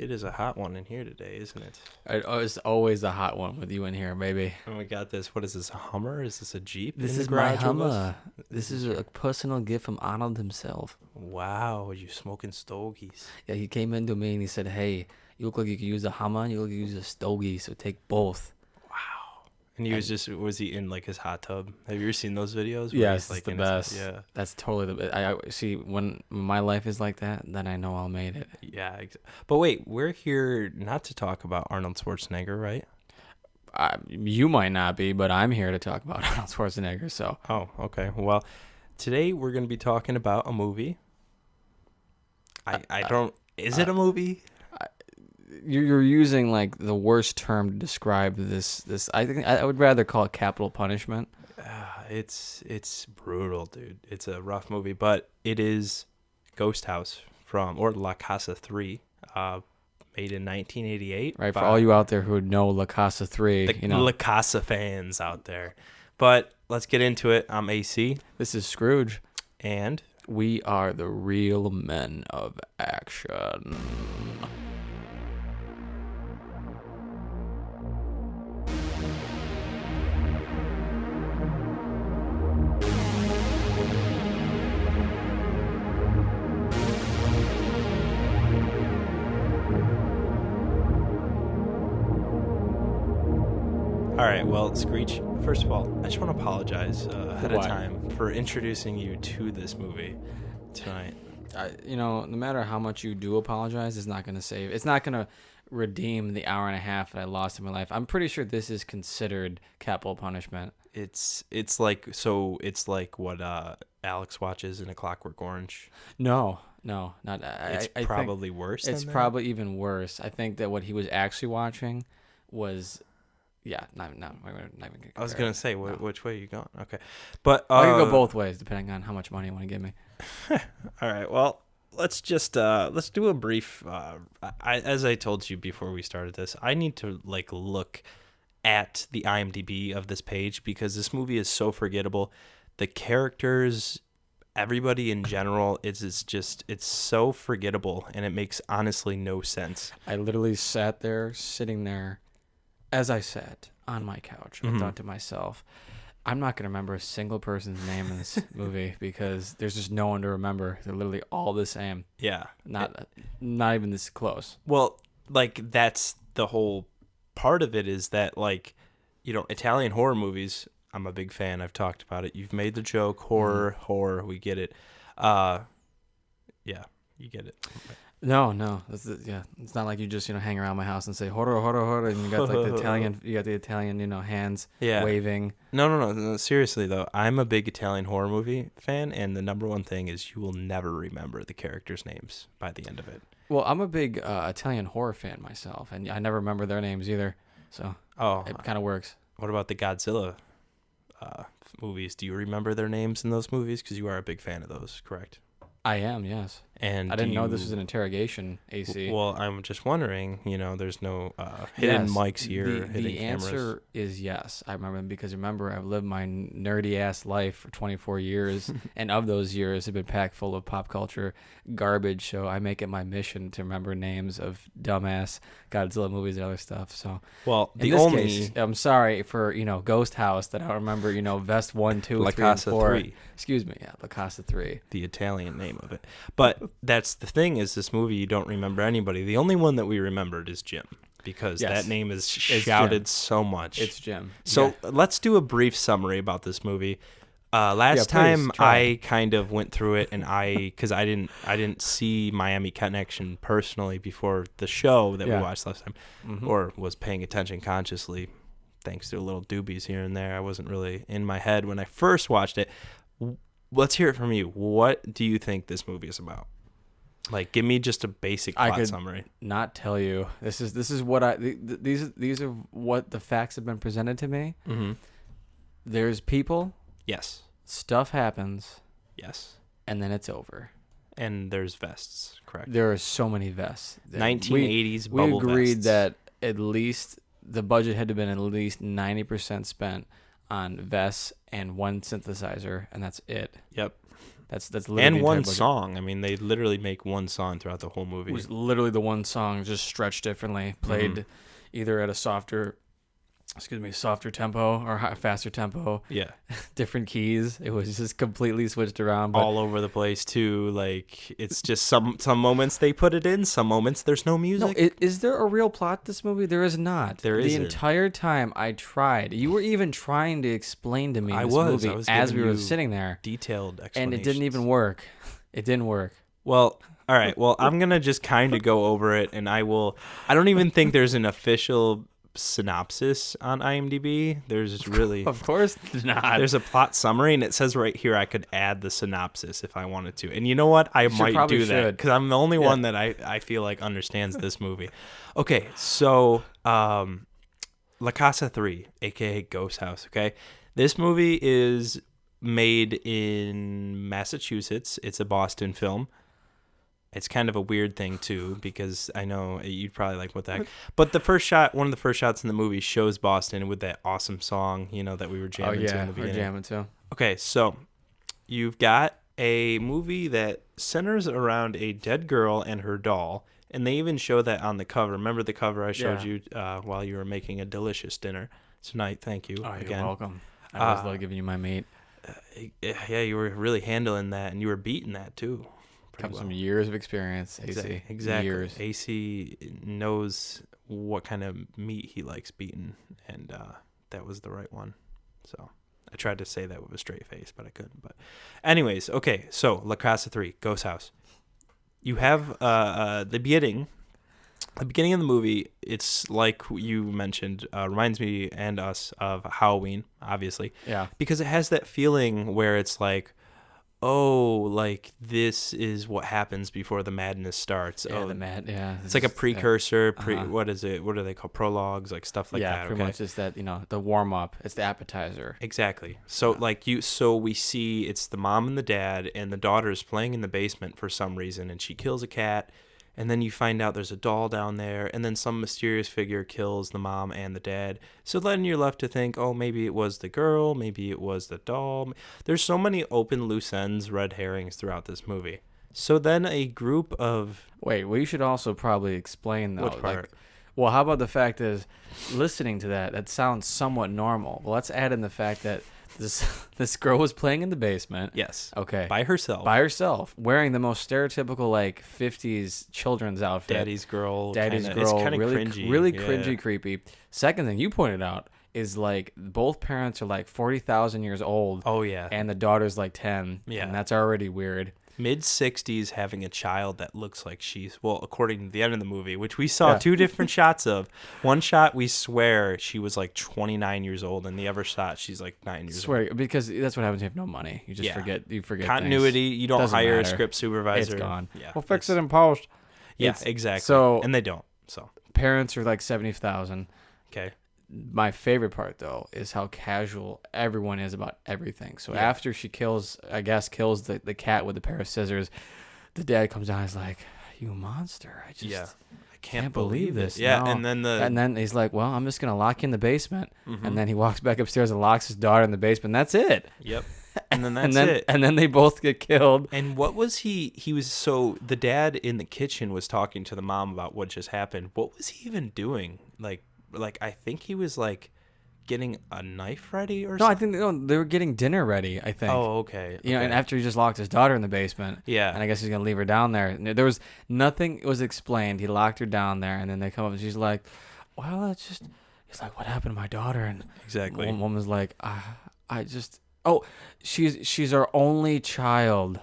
It is a hot one in here today, isn't it? It's always a hot one with you in here, baby. And we got this. What is this? A Hummer? Is this a Jeep? This in the is my garage with us? Hummer. This is a personal gift from Arnold himself. Wow, you smoking stogies? Yeah, he came into me and he said, "Hey, you look like you could use a Hummer. You look like you could use a stogie. So take both." Wow. And he was he in like his hot tub? Have you ever seen those videos? Yes, like it's the in best. Yeah. That's totally the best. I see when my life is like that, then I know I'll made it. Yeah. But wait, we're here not to talk about Arnold Schwarzenegger, right? You might not be, but I'm here to talk about Arnold Schwarzenegger. So. Oh, okay. Well, today we're going to be talking about a movie. I don't. Is it a movie? You're using like the worst term to describe this. I think I would rather call it capital punishment. It's brutal, dude. It's a rough movie, but it is Ghosthouse or La Casa 3, made in 1988. Right, for all you out there who know La Casa 3, the La Casa fans out there. But let's get into it. I'm AC. This is Scrooge. And we are the real men of action. all right, well, Screech, first of all, I just want to apologize ahead of time for introducing you to this movie tonight. No matter how much you do apologize, it's not going to save. It's not going to redeem the hour and a half that I lost in my life. I'm pretty sure this is considered capital punishment. It's like what Alex watches in A Clockwork Orange. No, not. It's probably worse. It's probably even worse. I think that what he was actually watching was. Yeah, we're not even gonna compare. I was gonna say, which way are you going? Okay, but I can go both ways depending on how much money you want to give me. All right, well, let's just let's do a brief. As I told you before we started this, I need to look at the IMDb of this page because this movie is so forgettable. The characters, everybody in general, it's so forgettable, and it makes honestly no sense. I literally sitting there. As I sat on my couch, I thought to myself, I'm not going to remember a single person's name in this movie because there's just no one to remember. They're literally all the same. Yeah. Not even this close. Well, that's the whole part of it is that, Italian horror movies, I'm a big fan. I've talked about it. You've made the joke, horror, we get it. Yeah, you get it. No. It's not like you just hang around my house and say horror, and you got the Italian, hands waving. No. Seriously though, I'm a big Italian horror movie fan, and the number one thing is you will never remember the characters' names by the end of it. Well, I'm a big Italian horror fan myself, and I never remember their names either. So it kind of works. What about the Godzilla movies? Do you remember their names in those movies? Because you are a big fan of those, correct? I am, yes. And I didn't know this was an interrogation, AC. Well, I'm just wondering, there's no hidden mics here, hidden the cameras. The answer is yes. I remember because I've lived my nerdy-ass life for 24 years, and of those years have been packed full of pop culture garbage, so I make it my mission to remember names of dumbass Godzilla movies and other stuff. So, well, in this case, I'm sorry for, Ghosthouse that I don't remember, Vest 1, 2, La 3, and Casa 4. 3. Excuse me, La Casa 3. The Italian name of it. But that's the thing is this movie, you don't remember anybody. The only one that we remembered is Jim because that name is shouted so much. It's Jim. So let's do a brief summary about this movie. Last time I kind of went through it and because I didn't see Miami Connection personally before the show that we watched last time or was paying attention consciously thanks to little doobies here and there. I wasn't really in my head when I first watched it. Let's hear it from you. What do you think this movie is about? Give me just a basic plot summary. Not tell you. This is what these are what the facts have been presented to me. Mm-hmm. There's people. Yes. Stuff happens. Yes. And then it's over. And there's vests, correct? There are so many vests. 1980s bubble vests. We agreed that at least the budget had to have been at least 90% spent on vests and one synthesizer, and that's it. Yep. That's literally and the one entire budget. song. I mean, they literally make one song throughout the whole movie. It was literally the one song, just stretched differently, played either at a softer tempo or faster tempo. Yeah. Different keys. It was just completely switched around. But all over the place too. Like, it's just some moments they put it in, some moments there's no music. No, is there a real plot to this movie? There is not. There isn't. The entire time I tried. You were even trying to explain to me this movie as we were sitting there. Detailed explanations. And it didn't even work. It didn't work. Well, all right. Well, I'm going to just kind of go over it, and I don't even think there's an official synopsis on IMDb. There's really of course not. There's a plot summary, and it says right here I could add the synopsis if I wanted to. And you know what? I might do that because I'm the only one that I feel like understands this movie. Okay, so La Casa 3, aka Ghosthouse. Okay, this movie is made in Massachusetts. It's a Boston film. It's kind of a weird thing, too, because I know you'd probably like what the heck. But one of the first shots in the movie shows Boston with that awesome song, that we were jamming to in the beginning. We're jamming to. Okay, so you've got a movie that centers around a dead girl and her doll, and they even show that on the cover. Remember the cover I showed you while you were making a delicious dinner tonight? Thank you again. You're welcome. I always love giving you my meat. Yeah, you were really handling that, and you were beating that, too. Comes from years of experience, AC. Exactly. Years. AC knows what kind of meat he likes beaten, and that was the right one. So I tried to say that with a straight face, but I couldn't. But anyways, okay, so La Casa 3, Ghost House. You have the beginning. The beginning of the movie, it's like you mentioned, reminds me and us of Halloween, obviously. Yeah. Because it has that feeling where it's like, oh, like this is what happens before the madness starts. Yeah, it's like a precursor. What is it? What are they called? Prologues, like stuff like that. Yeah, pretty much just that. The warm up. It's the appetizer. Exactly. So so we see it's the mom and the dad, and the daughter's playing in the basement for some reason, and she kills a cat. And then you find out there's a doll down there, and then some mysterious figure kills the mom and the dad. So then you're left to think, oh, maybe it was the girl, maybe it was the doll. There's so many open loose ends, red herrings throughout this movie. So then a group of... Wait, you should also probably explain, though. Which part? How about the fact is, listening to that sounds somewhat normal. Well, let's add in the fact that this girl was playing in the basement. Yes. Okay. By herself, wearing the most stereotypical 50s children's outfit. Daddy's girl. It's kind of really cringy. Really cringy, creepy. Second thing you pointed out is both parents are 40,000 years old. Oh yeah. And the daughter's 10. Yeah. And that's already weird. Mid-60s having a child that looks like according to the end of the movie, which we saw two different shots of. One shot, we swear she was 29 years old, and the other shot, she's 9 years old. Because that's what happens when you have no money. You just forget. You forget continuity. Things. You don't hire matter. a script supervisor. It's gone. Yeah, we'll fix it in post. Yeah, exactly. So, and they don't. So parents are 70,000. Okay. My favorite part, though, is how casual everyone is about everything. So after she kills the cat with a pair of scissors, the dad comes down and is like, you monster. I can't believe this. Yeah, no. and then he's like, well, I'm just going to lock you in the basement. Mm-hmm. And then he walks back upstairs and locks his daughter in the basement. That's it. Yep. And then that's it. And then they both get killed. And what was he was so the dad in the kitchen was talking to the mom about what just happened. What was he even doing? I think he was getting a knife ready or something. I think they were getting dinner ready, I think. Oh, okay. And after he just locked his daughter in the basement. Yeah. And I guess he's going to leave her down there. There was nothing was explained. He locked her down there, and then they come up and she's like, well, it's just, he's like, what happened to my daughter? And exactly. One woman's like, she's our only child.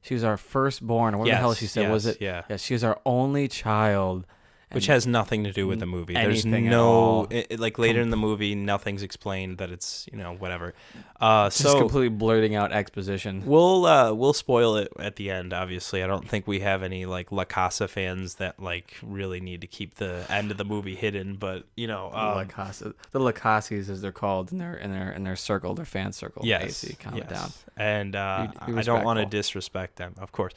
She was our firstborn. Or what the hell she said? Was it? Yeah. Yeah, she was our only child. Which has nothing to do with the movie. There's later in the movie, nothing's explained that it's whatever. Just completely blurting out exposition. We'll spoil it at the end. Obviously, I don't think we have any La Casa fans that really need to keep the end of the movie hidden. But La Casa, the La Cases as they're called in their circle, their fan circle. Yes, AC, calm it down. And I don't want to disrespect them, of course.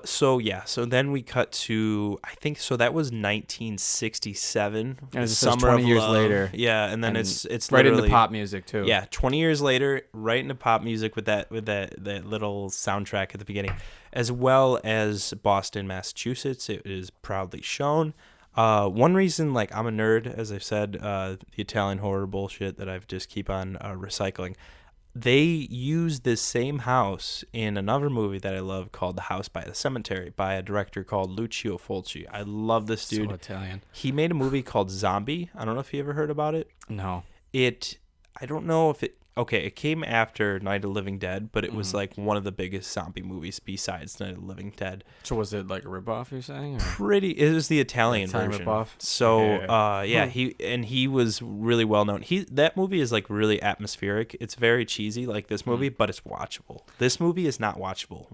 So then we cut to, I think, so that was was 1967. And the it's summer 20 of years love. later. Yeah, and then And it's right literally, into pop music too. Yeah, 20 years later, right into pop music with that little soundtrack at the beginning, as well as Boston, Massachusetts. It is proudly shown. One reason, like, I'm a nerd, as I've said, the Italian horror bullshit that I've just keep on recycling. They use this same house in another movie that I love called The House by the Cemetery by a director called Lucio Fulci. I love this dude. So Italian. He made a movie called Zombie. I don't know if you ever heard about it. No. I don't know if it... Okay, it came after Night of the Living Dead, but it was like one of the biggest zombie movies besides Night of the Living Dead. So was it like a ripoff, you're saying? It was the Italian version. Ripoff? So, he was really well known. That movie is like really atmospheric. It's very cheesy, like this movie, but it's watchable. This movie is not watchable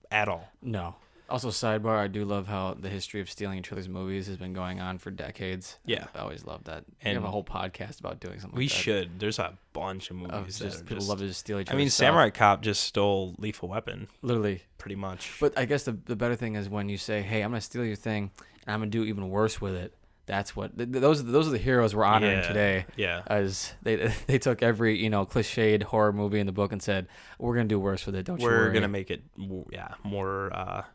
at all. No. Also, sidebar, I do love how the history of stealing each other's movies has been going on for decades. Yeah. I always love that. And we have a whole podcast about doing something we like that. should. There's a bunch of movies that people love to just steal each other's I mean, stuff. Samurai Cop just stole Lethal Weapon. Literally. Pretty much. But I guess the better thing is when you say, hey, I'm going to steal your thing, and I'm going to do even worse with it. That's what those are the heroes we're honoring today. Yeah, as they took every cliched horror movie in the book and said, we're gonna do worse with it. We're gonna make it more.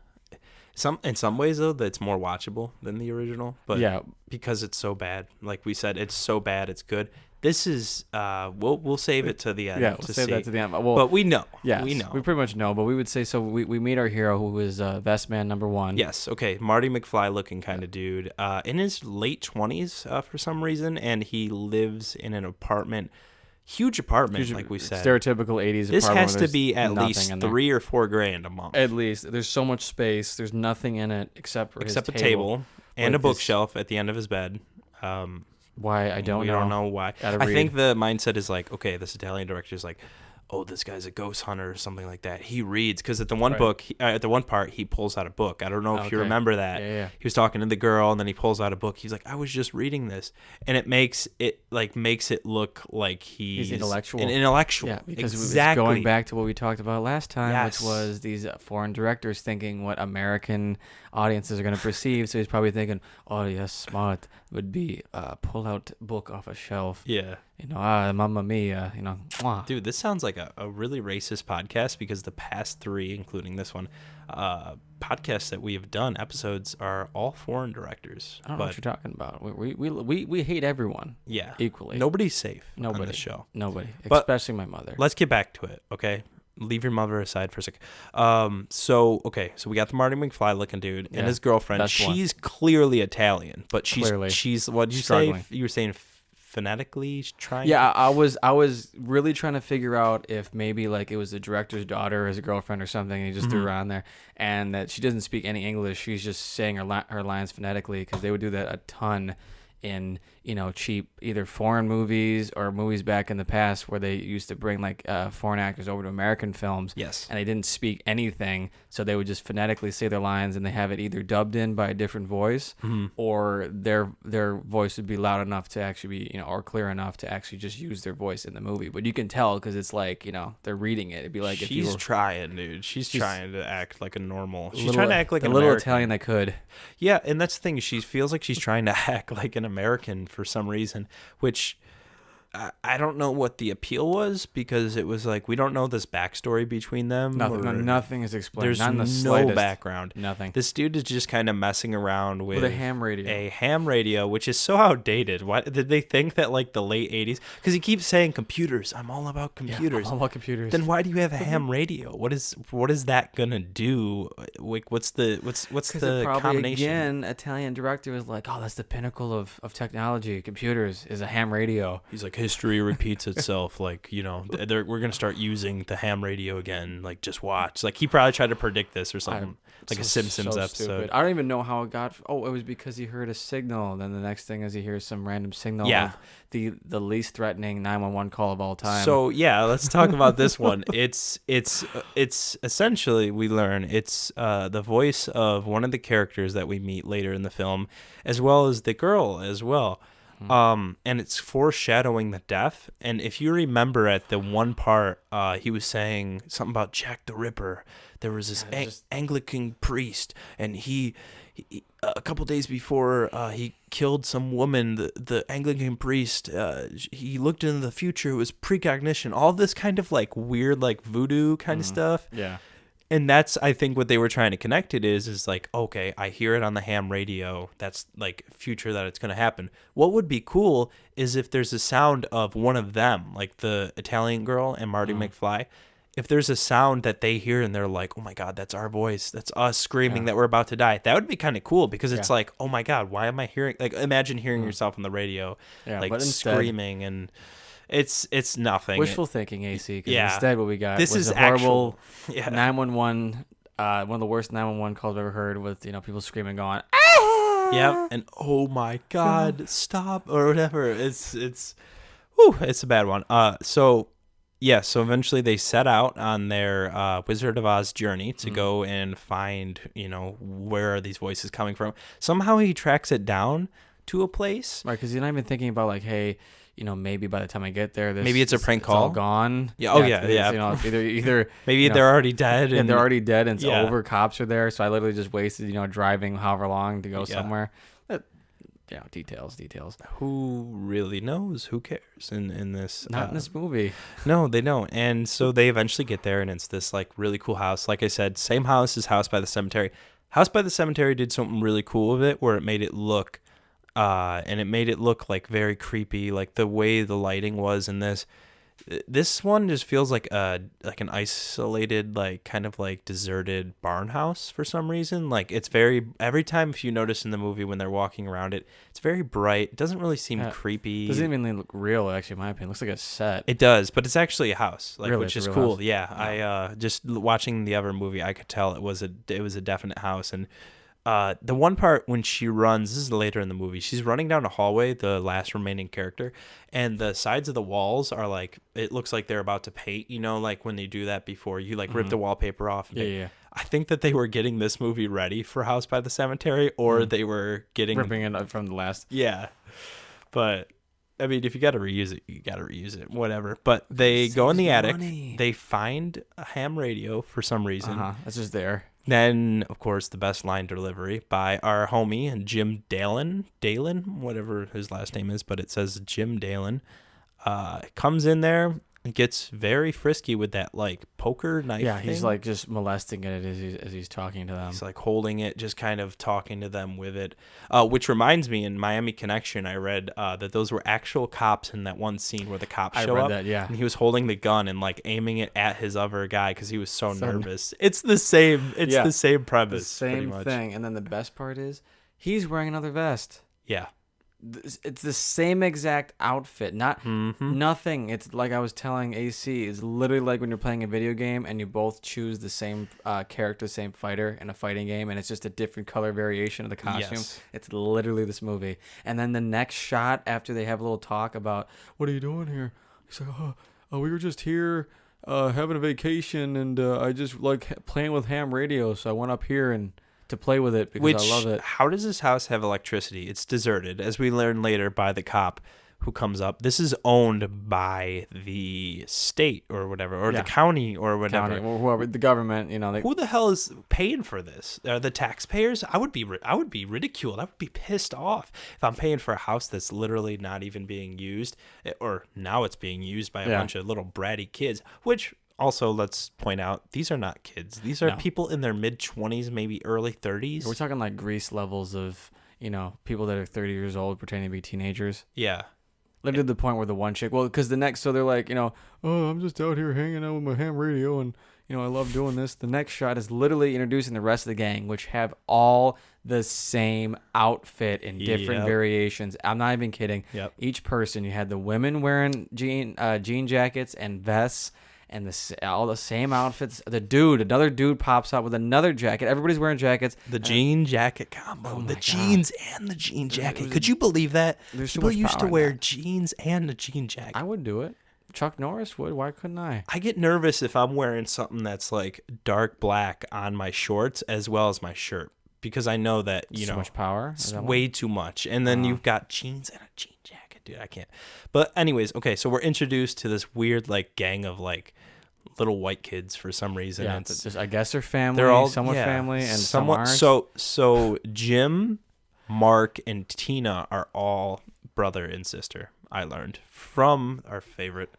In some ways though, that's more watchable than the original. But because it's so bad, like we said, it's so bad it's good. This is we'll save it to the end. Yeah, we'll save that to the end. Well, but we know. Yeah, we know. We pretty much know. But we would say so. We meet our hero who is Vestman number 1. Yes. Okay. Marty McFly looking kind of dude. In his late 20s for some reason, and he lives in an apartment. Huge apartment, like we said. Stereotypical 80s this apartment. This has to be at least $3,000 or $4,000 a month. At least. There's so much space. There's nothing in it except a table and a bookshelf at the end of his bed. Why? I don't know. We don't know why. I think the mindset is like, okay, this Italian director is like, oh, this guy's a ghost hunter or something like that. He reads, because at the one book, at the one part, he pulls out a book. I don't know if you remember that. Yeah. He was talking to the girl, and then he pulls out a book. He's like, I was just reading this, and it makes it look like he's intellectual. An intellectual. Yeah, because exactly. Going back to what we talked about last time, yes. which was these foreign directors thinking what American audiences are going to perceive. So he's probably thinking, oh, yes, smart would be pull out book off a shelf. Yeah. Mamma mia, mwah. Dude, this sounds like a really racist podcast, because the past 3, including this one, podcasts that we have done, episodes, are all foreign directors. I don't know what you're talking about. We hate everyone. Yeah. Equally. Nobody's safe on this show. Nobody. But especially my mother. Let's get back to it, okay? Leave your mother aside for a second. So we got the Marty McFly looking dude and his girlfriend. She's clearly Italian, but she's what did you struggling. say? You were saying phonetically trying. Yeah, I was really trying to figure out if maybe like it was the director's daughter or his girlfriend or something, and he just threw her on there, and that she doesn't speak any English. She's just saying her lines phonetically, because they would do that a ton in cheap either foreign movies or movies back in the past where they used to bring like foreign actors over to American films. Yes. And they didn't speak anything, so they would just phonetically say their lines, and they have it either dubbed in by a different voice, or their voice would be loud enough to actually be or clear enough to actually just use their voice in the movie. But you can tell because it's like they're reading it. It'd be like she's trying, dude. She's trying to act like a normal. She's little, trying to act like a an little American. Italian that could. Yeah, and that's the thing. She feels like she's trying to act like an American for some reason, which I don't know what the appeal was, because it was like we don't know this backstory between them. Nothing is explained. There's Not in the no slightest. background. Nothing. This dude is just kind of messing around with a ham radio. A ham radio, which is so outdated. Why did they think that like the late 80s? Because he keeps saying computers. I'm all about computers. Yeah, all about computers. Then why do you have a ham radio? What is that gonna do? Like, what's the probably, combination? Again, Italian director was like, oh, that's the pinnacle of technology. Computers is a ham radio. He's like, history repeats itself. Like, we're gonna start using the ham radio again. Like, just watch. Like, he probably tried to predict this or something, like a Simpsons episode. Stupid. I don't even know how it got. Oh, it was because he heard a signal. Then the next thing is he hears some random signal. Yeah. Of the least threatening 911 call of all time. So yeah, let's talk about this one. It's essentially, we learn it's the voice of one of the characters that we meet later in the film, as well as the girl as well. And it's foreshadowing the death. And if you remember at the one part, he was saying something about Jack the Ripper. There was this Anglican priest, and he a couple days before he killed some woman, the Anglican priest, he looked into the future. It was precognition. All this kind of like weird, like voodoo kind of stuff. Yeah. And that's, I think, what they were trying to connect it is like, okay, I hear it on the ham radio. That's like future that it's going to happen. What would be cool is if there's a sound of one of them, like the Italian girl and Marty McFly. If there's a sound that they hear and they're like, oh my God, that's our voice. That's us screaming that we're about to die. That would be kind of cool because it's like, oh my God, why am I hearing, like, imagine hearing yourself on the radio, like but instead, screaming, and it's nothing. Wishful thinking, AC. Because instead what we got was a horrible 911, one of the worst 911 calls I've ever heard with, people screaming going, ah! Yep. And oh my God, stop or whatever. It's a bad one. So eventually they set out on their Wizard of Oz journey to go and find, where are these voices coming from. Somehow he tracks it down to a place. Right, because you're not even thinking about like, hey, maybe by the time I get there, maybe it's a prank call. It's all gone. Yeah. Oh yeah. Either maybe they're already dead. And they're already dead, and it's over. Cops are there, so I literally just wasted, driving however long to go somewhere. Details. Who really knows? Who cares in this? Not in this movie. No, they don't. And so they eventually get there, and it's this like really cool house. Like I said, same house as House by the Cemetery. House by the Cemetery did something really cool with it, where it made it look. And it made it look like very creepy, like the way the lighting was in this. This one just feels like an isolated, like kind of like deserted barn house for some reason. Like it's every time, if you notice in the movie when they're walking around it, it's very bright. It doesn't really seem creepy. Doesn't even look real, actually, in my opinion. It looks like a set. It does, but it's actually a house, like really, which is cool. House. Yeah, I just watching the other movie, I could tell it was a definite house. And the one part when she runs, this is later in the movie, she's running down a hallway, the last remaining character, and the sides of the walls are like, it looks like they're about to paint, like when they do that before you like rip the wallpaper off. Yeah. I think that they were getting this movie ready for House by the Cemetery, or they were ripping it up from the last. Yeah. But I mean, if you got to reuse it, you got to reuse it, whatever. But they go in the attic, they find a ham radio for some reason. It's just there. Then, of course, the best line delivery by our homie, Jim Dalen, whatever his last name is, but it says Jim Dalen, comes in there and gets very frisky with that, like, poker knife thing. He's, like, just molesting it as he's talking to them. He's, like, holding it, just kind of talking to them with it, which reminds me, in Miami Connection, I read that those were actual cops in that one scene where the cops show up. That, yeah. And he was holding the gun and, like, aiming it at his other guy because he was so nervous. It's the same. It's the same premise. The same thing. And then the best part is he's wearing another vest. Yeah. It's the same exact outfit, nothing. It's like I was telling AC, it's literally like when you're playing a video game and you both choose the same character, same fighter in a fighting game, and it's just a different color variation of the costume. Yes. It's literally this movie. And then the next shot, after they have a little talk about, what are you doing here? He's like, we were just here having a vacation, and I just like playing with ham radio, so I went up here and to play with it because I love it. How does this house have electricity? It's deserted, as we learn later by the cop who comes up. This is owned by the state or whatever, or the county or whatever. County, or whoever, the government, who the hell is paying for this? Are the taxpayers? I would be ridiculed. I would be pissed off if I'm paying for a house that's literally not even being used, or now it's being used by a bunch of little bratty kids, which... Also, let's point out, these are not kids. These are people in their mid-20s, maybe early 30s. We're talking like Grease levels of, people that are 30 years old pretending to be teenagers. Yeah. Literally to the point where the one chick, because so they're like, I'm just out here hanging out with my ham radio and, I love doing this. The next shot is literally introducing the rest of the gang, which have all the same outfit in different variations. I'm not even kidding. Yep. Each person, you had the women wearing jean jackets and vests, and all the same outfits. Another dude pops up with another jacket. Everybody's wearing jackets. The jean jacket combo. The jeans and the jean jacket. Could you believe that? People used to wear jeans and a jean jacket. I would do it. Chuck Norris would. Why couldn't I? I get nervous if I'm wearing something that's like dark black on my shorts as well as my shirt, because I know that, so much power. It's way too much. And then you've got jeans and a jean jacket. Dude, I can't. But anyways, okay, so we're introduced to this weird like gang of like little white kids for some reason. Yeah, It's just, I guess they're family. they're all somewhat family, and somewhat. some aren't. So Jim, Mark, and Tina are all brother and sister. I learned from our favorite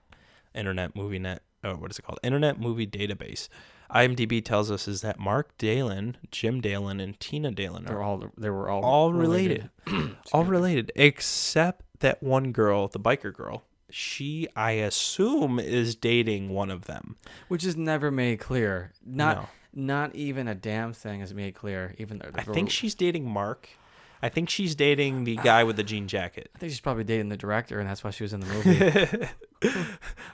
Internet Movie Net. Oh, what is it called? Internet Movie Database. IMDb tells us is that Mark Dalen, Jim Dalen, and Tina Dalen They were all related. All related, except that one girl, the biker girl. She, I assume, is dating one of them, which is never made clear. Not even a damn thing is made clear. Even though I think she's dating Mark. I think she's dating the guy with the jean jacket. I think she's probably dating the director, and that's why she was in the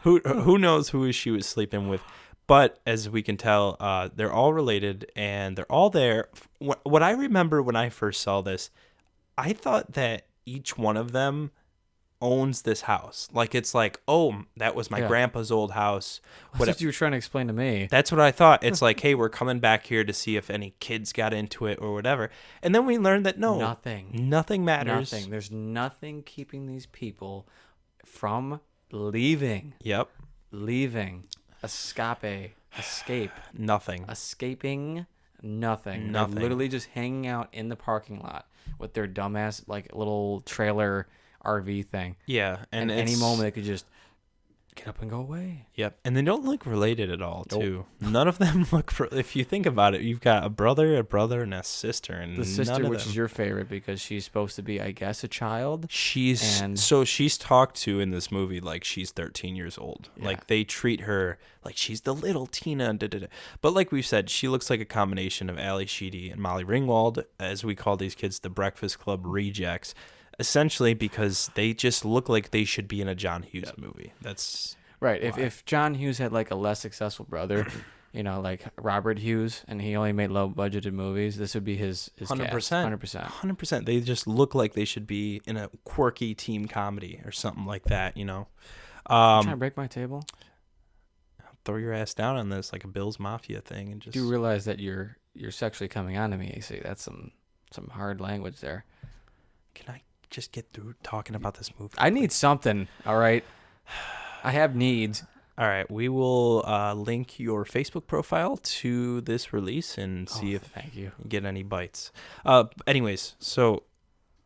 movie. Who knows who she was sleeping with? But as we can tell, they're all related, and they're all there. What I remember when I first saw this, I thought that each one of them owns this house. Like, it's like, oh, that was my grandpa's old house. That's what you were trying to explain to me. That's what I thought. It's like, hey, we're coming back here to see if any kids got into it or whatever. And then we learned that nothing matters. Nothing. There's nothing keeping these people from leaving. Yep. Leaving. Escape. Nothing. Escaping. Nothing. Nothing. They're literally just hanging out in the parking lot with their dumbass, like, little trailer RV thing. Yeah. And any moment they could just get up and go away. Yep. And they don't look related at all, too. None of them look, if you think about it, you've got a brother, and a sister. And the sister, which is your favorite because she's supposed to be, I guess, a child. So she's talked to in this movie like she's 13 years old. Yeah. Like, they treat her like she's the little Tina. But like we've said, she looks like a combination of Ali Sheedy and Molly Ringwald, as we call these kids the Breakfast Club rejects. Essentially because they just look like they should be in a John Hughes movie. That's right. If John Hughes had like a less successful brother, like Robert Hughes, and he only made low budgeted movies, this would be his 100%. cast. 100%. They just look like they should be in a quirky teen comedy or something like that, trying to break my table? Throw your ass down on this like a Bill's Mafia thing and just. Do you realize that you're sexually coming on to me? See, that's some hard language there. Can I just get through talking about this movie? I need something, all right? I have needs. All right, we will link your Facebook profile to this release and see if you get any bites. Anyways, so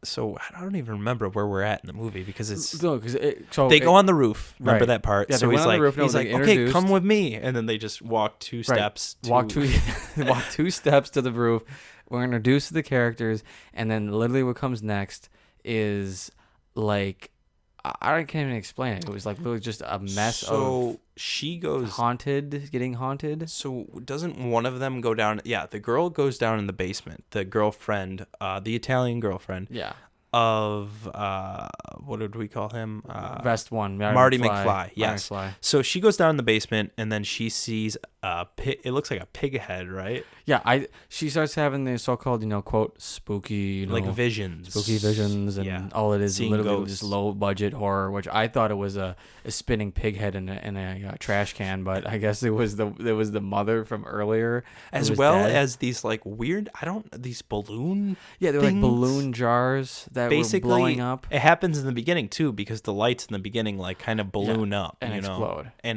I don't even remember where we're at in the movie because it's they go on the roof. Remember that part? Yeah, so he's like, okay, come with me, and then they just walk two steps. Walk two steps to the roof. We're introduced to the characters, and then literally what comes next is like I can't even explain it. It was like literally just a mess of. She goes getting haunted. So doesn't one of them go down? Yeah, the girl goes down in the basement. The girlfriend, the Italian girlfriend. Yeah. Of what did we call him? Vest one, Marty McFly. Yes. McFly. So she goes down in the basement and then she sees a pig. It looks like a pig head, right? Yeah. She starts having the so-called, quote, spooky, like visions, spooky visions, and all it is seeing literally ghosts. just low budget horror. Which I thought it was a spinning pig head in a trash can, but I guess it was the mother from earlier, as well as these like weird. These balloon. Yeah, they're like balloon jars that basically were blowing up. It happens in the beginning too because the lights in the beginning like kind of balloon up and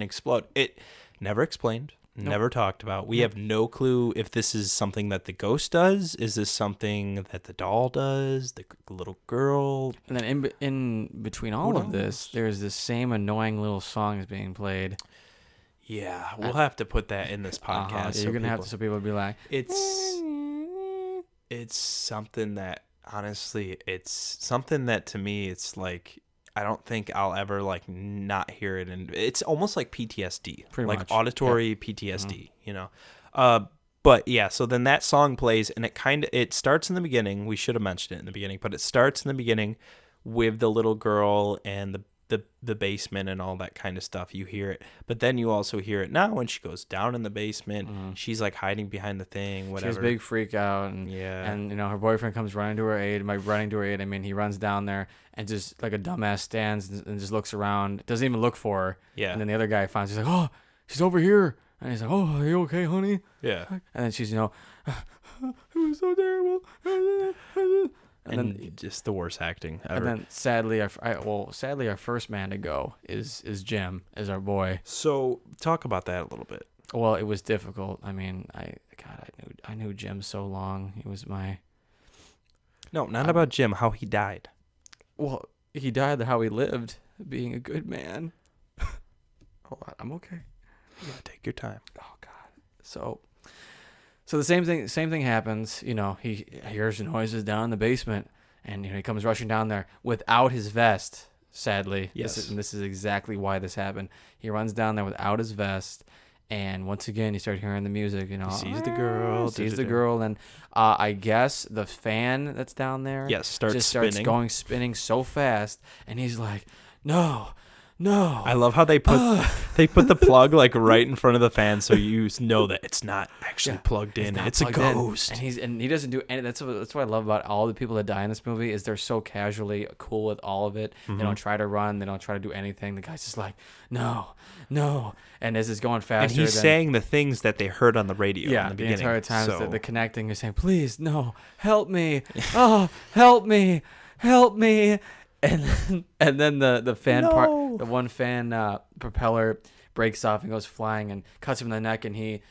explode. It never explained. Nope. Never talked about. We have no clue if this is something that the ghost does. Is this something that the doll does? The little girl. And then in between all of this, there's this same annoying little song is being played. Yeah, we'll have to put that in this podcast. You're gonna have to, so people will be like, it's something that honestly, it's something that to me, it's like. I don't think I'll ever like not hear it, and it's almost like PTSD, pretty like much. Auditory PTSD, But yeah, so then that song plays, and it starts in the beginning. We should have mentioned it in the beginning, but it starts in the beginning with the little girl and the basement and all that kind of stuff. You hear it, but then you also hear it now when she goes down in the basement. She's like hiding behind the thing, whatever. She has a big freak out, and her boyfriend comes running to her aid. By running to her aid, I mean he runs down there and just like a dumbass stands and just looks around. Doesn't even look for her. Yeah. And then the other guy finds. He's like, "Oh, she's over here." And he's like, "Oh, are you okay, honey?" Yeah. And then she's, it was so terrible. And then just the worst acting ever. And then sadly, our first man to go is Jim, is our boy. So talk about that a little bit. Well, it was difficult. I mean, I knew Jim so long. He was my. No, not about Jim. How he died. Well, he died how he lived, being a good man. Hold on, I'm okay. Yeah, take your time. Oh God. So the same thing happens. You know, he hears noises down in the basement, and he comes rushing down there without his vest. Sadly, yes. This is exactly why this happened. He runs down there without his vest, and once again, you start hearing the music. You know, he sees the girl, and I guess the fan that's down there, starts spinning so fast, and he's like, no. I love how they put the plug like right in front of the fan, so you know that it's not actually plugged in. It's a ghost. And he doesn't do any. That's what I love about all the people that die in this movie is they're so casually cool with all of it. Mm-hmm. They don't try to run. They don't try to do anything. The guy's just like, no. And as it's going faster, and he's saying the things that they heard on the radio. Yeah, in the beginning. Entire time the connecting is saying, please, no, help me. Oh, help me. And then the fan part, the one fan propeller breaks off and goes flying and cuts him in the neck. And he,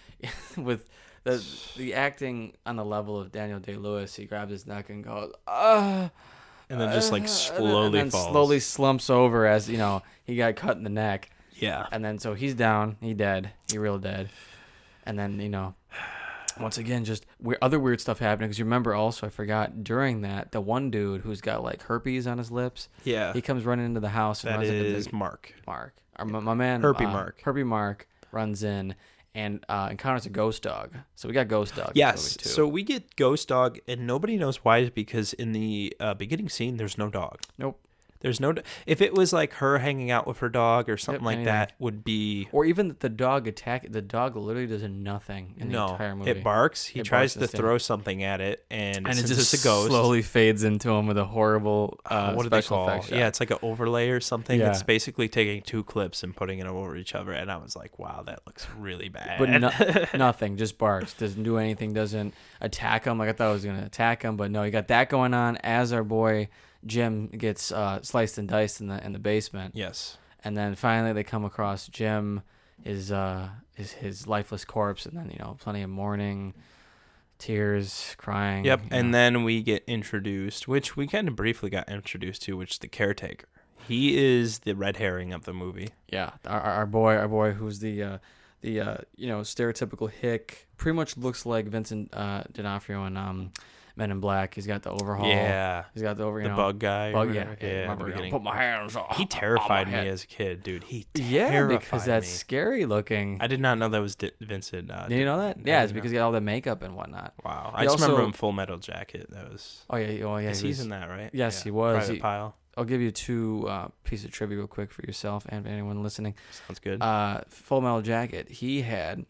with the acting on the level of Daniel Day-Lewis, he grabs his neck and goes, and then just like slowly falls. Slowly slumps over as he got cut in the neck. Yeah. And then so he's down, he dead, he real dead. And then once again, just other weird stuff happening. Because you remember also, I forgot, during that, the one dude who's got like herpes on his lips. Yeah. He comes running into the house. And that is Mark. My man. Herpy Mark runs in and encounters a ghost dog. So we got Ghost Dog. Yes. So we get Ghost Dog, and nobody knows why, because in the beginning scene, there's no dog. Nope. There's no. If it was like her hanging out with her dog or something like that, would be. Or even the dog attack. The dog literally does nothing in the entire movie. It barks. He tries to throw something at it, and it since just it's a ghost, slowly fades into him with a horrible what do they call? Yeah, it's like an overlay or something. Yeah. It's basically taking two clips and putting it over each other, and I was like, wow, that looks really bad. But nothing, just barks. Doesn't do anything. Doesn't attack him like I thought it was gonna attack him. But no, you got that going on as our boy Jim gets sliced and diced in the basement. Yes. And then finally they come across Jim, his lifeless corpse, and then plenty of mourning, tears, crying. Yep. And then we get introduced, which we kind of briefly got introduced to, which is the caretaker. He is the red herring of the movie. Yeah. Our boy who's the stereotypical hick, pretty much looks like Vincent D'Onofrio and Men in Black. He's got the overhaul. Yeah. He's got the bug guy. Yeah. Put my hands on. He terrified me as a kid, dude. He terrified me. Because that's scary looking. I did not know that was Vincent. Did you know that? Yeah, it's because he got all the makeup and whatnot. Wow. I just remember him Full Metal Jacket. That was. Oh yeah. He's in that, right? Yes, he was. Private Pile. I'll give you two pieces of trivia real quick for yourself and for anyone listening. Sounds good. Full Metal Jacket. He had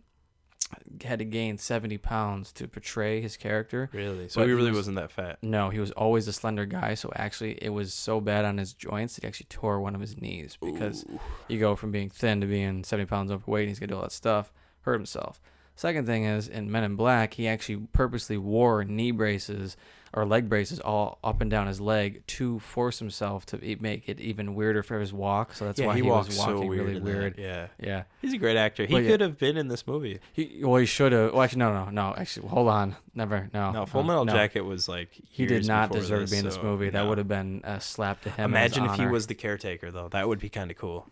to gain 70 pounds to portray his character. Really? So he really wasn't that fat? No, he was always a slender guy. So actually, it was so bad on his joints that he actually tore one of his knees because you go from being thin to being 70 pounds overweight. And he's going to do all that stuff, hurt himself. Second thing is, in Men in Black, he actually purposely wore knee braces or leg braces all up and down his leg to force himself to make it even weirder for his walk. So that's why he was walking so really weird. Yeah. He's a great actor. He could have been in this movie. He should have. Well, actually, no. Actually, hold on. Never. No. Full Metal Jacket was like he did not deserve to be in this movie. That would have been a slap to him. Imagine if he was the caretaker, though. That would be kind of cool.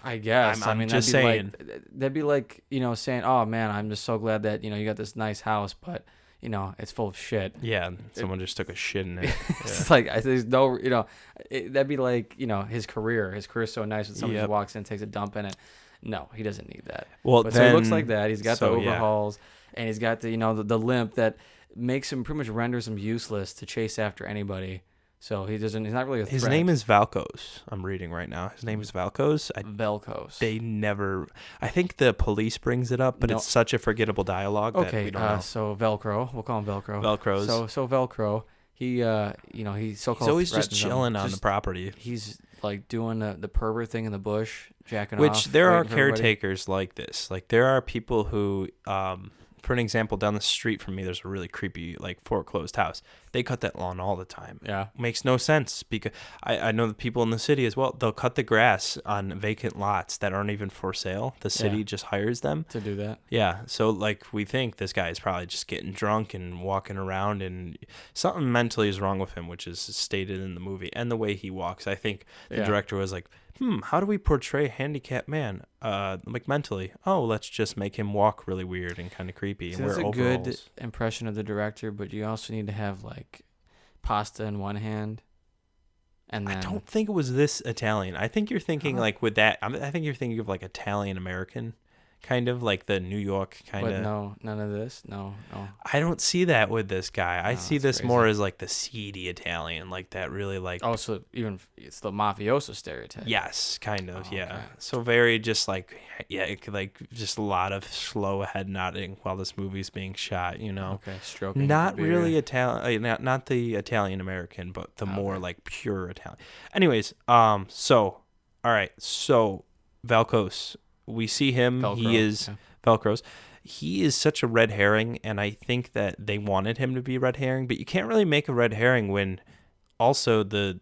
I guess. I'm just saying. That'd be like saying, "Oh man, I'm just so glad that you got this nice house, but." It's full of shit. Yeah, someone just took a shit in it. Yeah. It's like there's no, that'd be like his career. His career's so nice when someone just walks in and takes a dump in it. No, he doesn't need that. Well, but so he looks like that. He's got the overhauls, and he's got the the limp that makes him pretty much renders him useless to chase after anybody. So he's not really a threat. His name is Valkos. I'm reading right now. His name is Valkos. Valkos. They never. I think the police brings it up, but it's such a forgettable dialogue that we don't know. So Velcro. We'll call him Velcro. Velcros. So Velcro. He he's so-called. He's always just chilling on the property. He's like doing the pervert thing in the bush, jacking off. Which there are caretakers like this. Like there are people who. For an example, down the street from me, there's a really creepy, like, foreclosed house. They cut that lawn all the time. Yeah. Makes no sense because I know the people in the city as well. They'll cut the grass on vacant lots that aren't even for sale. The city just hires them to do that. Yeah. So like we think this guy is probably just getting drunk and walking around, and something mentally is wrong with him, which is stated in the movie and the way he walks. I think the director was like, how do we portray a handicapped man? Like mentally, let's just make him walk really weird and kind of creepy and wear overalls. That's a good impression of the director, but you also need to have like pasta in one hand. And then... I don't think it was this Italian. I think you're thinking like with that. I think you're thinking of like Italian American. Kind of like the New York kind of. But no, none of this. No. I don't see that with this guy. I see this crazy. More as like the seedy Italian, like that really like. Oh, so even it's the mafioso stereotype. Yes, kind of. Yeah. Okay. So very just like like just a lot of slow head nodding while this movie's being shot. You know. Okay. Stroking. Not really Italian. Not the Italian American, but the more like pure Italian. Anyways, So, all right. So, Valkos. We see him. Velcro. He is Velcros. He is such a red herring, and I think that they wanted him to be a red herring, but you can't really make a red herring when also the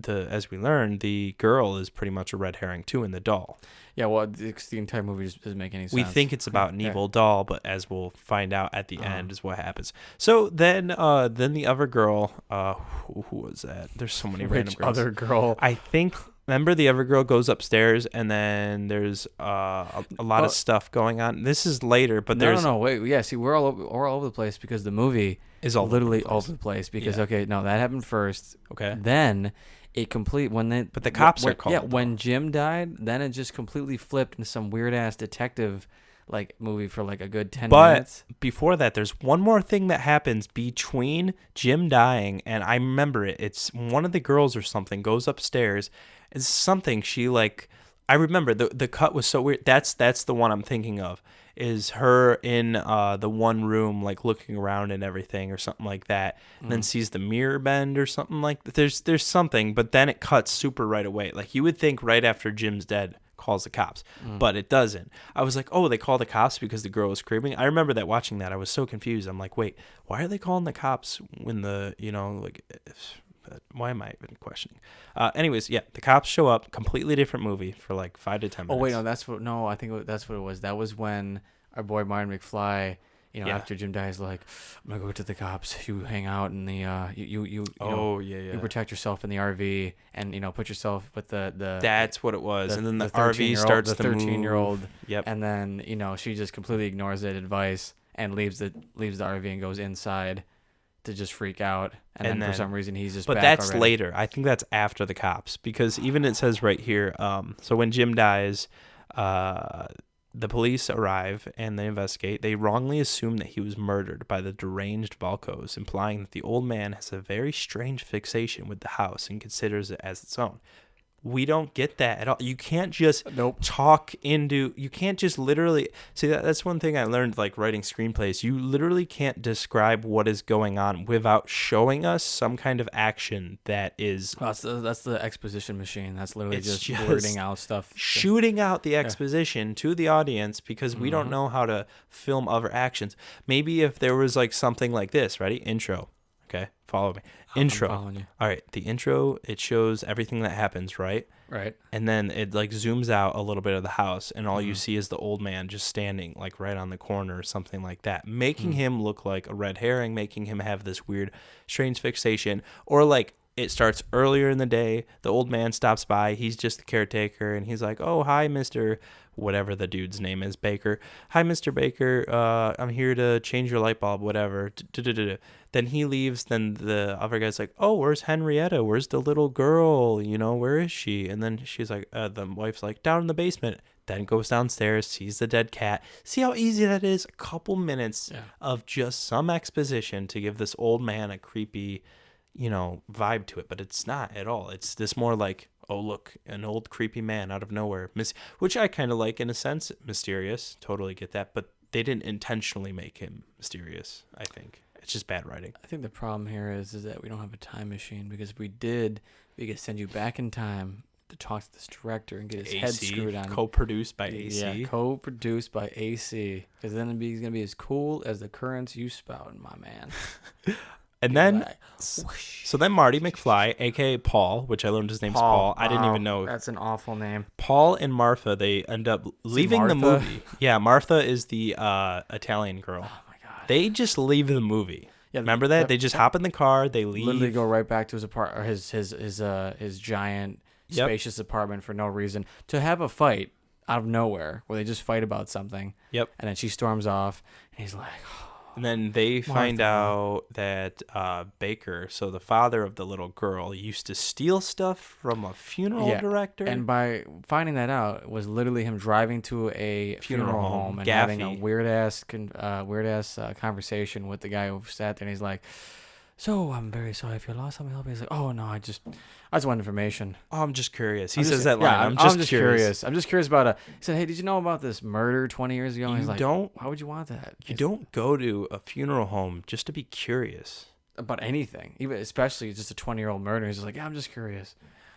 as we learned, the girl is pretty much a red herring too in the doll. Yeah, well, the entire movie just doesn't make any sense. We think it's about an evil doll, but as we'll find out at the end is what happens. So then the other girl, who was that? There's so many random girls. Other girl? I think. Remember, the other girl goes upstairs, and then there's a lot of stuff going on. This is later, but there's no. Wait, yeah. See, we're all over the place because the movie is all literally all over the place. Because that happened first. Okay, then it but the cops are called. Yeah, when Jim died, then it just completely flipped into some weird ass detective like movie for like a good 10 minutes. But before that, there's one more thing that happens between Jim dying, and I remember it. It's one of the girls or something goes upstairs. It's something she like. I remember the cut was so weird. That's the one I'm thinking of. Is her in the one room like looking around and everything or something like that, and then sees the mirror bend or something like that. There's something, but then it cuts super right away. Like you would think right after Jim's dead, calls the cops, but it doesn't. I was like, they call the cops because the girl was screaming. I remember that watching that. I was so confused. I'm like, wait, why are they calling the cops when why am I even questioning? Anyways, the cops show up. Completely different movie for like 5 to 10 minutes. Oh wait, I think that's what it was. That was when our boy Martin McFly, after Jim dies, like, I'm gonna go to the cops. You hang out in the you protect yourself in the RV and put yourself with the. That's what it was. And then the RV starts to move. The 13-year-old. Yep. And then she just completely ignores that advice and leaves the RV and goes inside to just freak out, and then for some reason he's just. But back that's already. later. I think that's after the cops, because even it says right here. So when Jim dies, the police arrive and they investigate. They wrongly assume that he was murdered by the deranged Valkos, implying that the old man has a very strange fixation with the house and considers it as its own. We don't get that at all. You can't just you can't just literally see that's one thing I learned like writing screenplays. You literally can't describe what is going on without showing us some kind of action that is. Well, that's the exposition machine. That's literally just blurting out stuff, shooting out the exposition to the audience because we don't know how to film other actions. Maybe if there was like something like this, ready? Intro. Okay, follow me. Intro. I'm following you. All right, the intro, it shows everything that happens, right? Right. And then it like zooms out a little bit of the house, and all you see is the old man just standing like right on the corner or something like that, making him look like a red herring, making him have this weird, strange fixation. Or like it starts earlier in the day, the old man stops by, he's just the caretaker, and he's like, oh, hi, Mr. whatever the dude's name is, Baker. Hi, Mr. Baker, I'm here to change your light bulb, whatever. Then he leaves, then the other guy's like, oh, where's Henrietta? Where's the little girl? Where is she? And then she's like, the wife's like, down in the basement. Then goes downstairs, sees the dead cat. See how easy that is? A couple minutes of just some exposition to give this old man a creepy, vibe to it. But it's not at all. It's this more like, oh, look, an old creepy man out of nowhere. Which I kind of like in a sense. Mysterious. Totally get that. But they didn't intentionally make him mysterious, I think. It's just bad writing. I think the problem here is that we don't have a time machine, because if we did, we could send you back in time to talk to this director and get his head screwed on. Co-produced by AC. Yeah, co-produced by AC. Because then he's going to be as cool as the currents you spout, my man. And then, so then Marty McFly, a.k.a. Paul, which I learned his name's Paul. I didn't even know. That's an awful name. Paul and Martha, they end up leaving the movie. Yeah, Martha is the Italian girl. Oh, my God. They just leave the movie. Yeah, remember that? They just hop in the car, they leave. Literally go right back to his apartment, or his giant, spacious apartment for no reason. To have a fight out of nowhere, where they just fight about something. Yep. And then she storms off, and he's like... And then they find out that Baker, so the father of the little girl, used to steal stuff from a funeral director. And by finding that out, it was literally him driving to a funeral home and having a weird ass conversation with the guy who sat there. And he's like, "So I'm very sorry if you lost something. He's like, "Oh no, I just want information. Oh, I'm just curious." He says that line. I'm just curious. I'm just curious about He said, "Hey, did you know about this murder 20 years ago?" And he's like, "Why would you want that?" You don't go to a funeral home just to be curious about anything, even especially just a 20-year-old murder. He's just like, "Yeah, I'm just curious."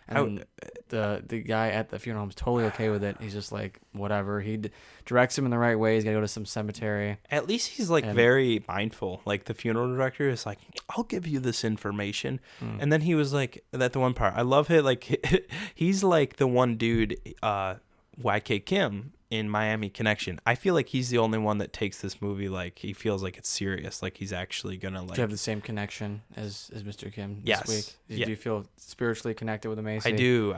And the guy at the funeral home's totally okay with it. He's just like, whatever. He directs him in the right way. He's got to go to some cemetery. At least he's like very mindful. Like the funeral director is like, "I'll give you this information." And then he was like, that the one part, I love it. Like he's like the one dude, YK Kim in Miami Connection. I feel like he's the only one that takes this movie like he feels like it's serious, like he's actually gonna like. Do you have the same connection as Mr. Kim this week? Do you feel spiritually connected with him, AC? I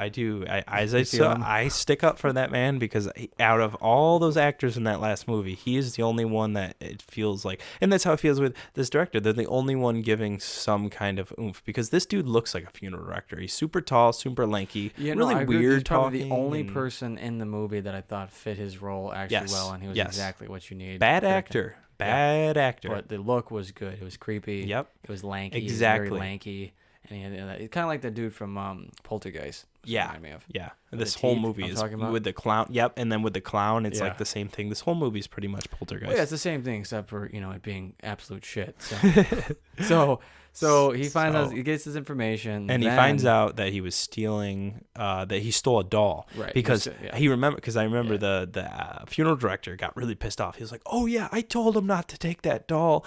do. I stick up for that man because out of all those actors in that last movie, he is the only one that it feels like, and that's how it feels with this director. They're the only one giving some kind of oomph because this dude looks like a funeral director. He's super tall, super lanky, really weird. He's probably the only person in the movie that I thought fit his role actually well, and he was exactly what you need. Bad actor. But the look was good. It was creepy. Yep. It was lanky. Exactly. Very lanky. And he had it's kind of like the dude from Poltergeist. Yeah. This whole movie is with the clown. Yep. And then with the clown, it's like the same thing. This whole movie is pretty much Poltergeist. Well, yeah, it's the same thing except for it being absolute shit. So he finds out, he gets his information, and he finds out that he was stealing, that he stole a doll, right? Because I remember the funeral director got really pissed off. He was like, "Oh yeah, I told him not to take that doll."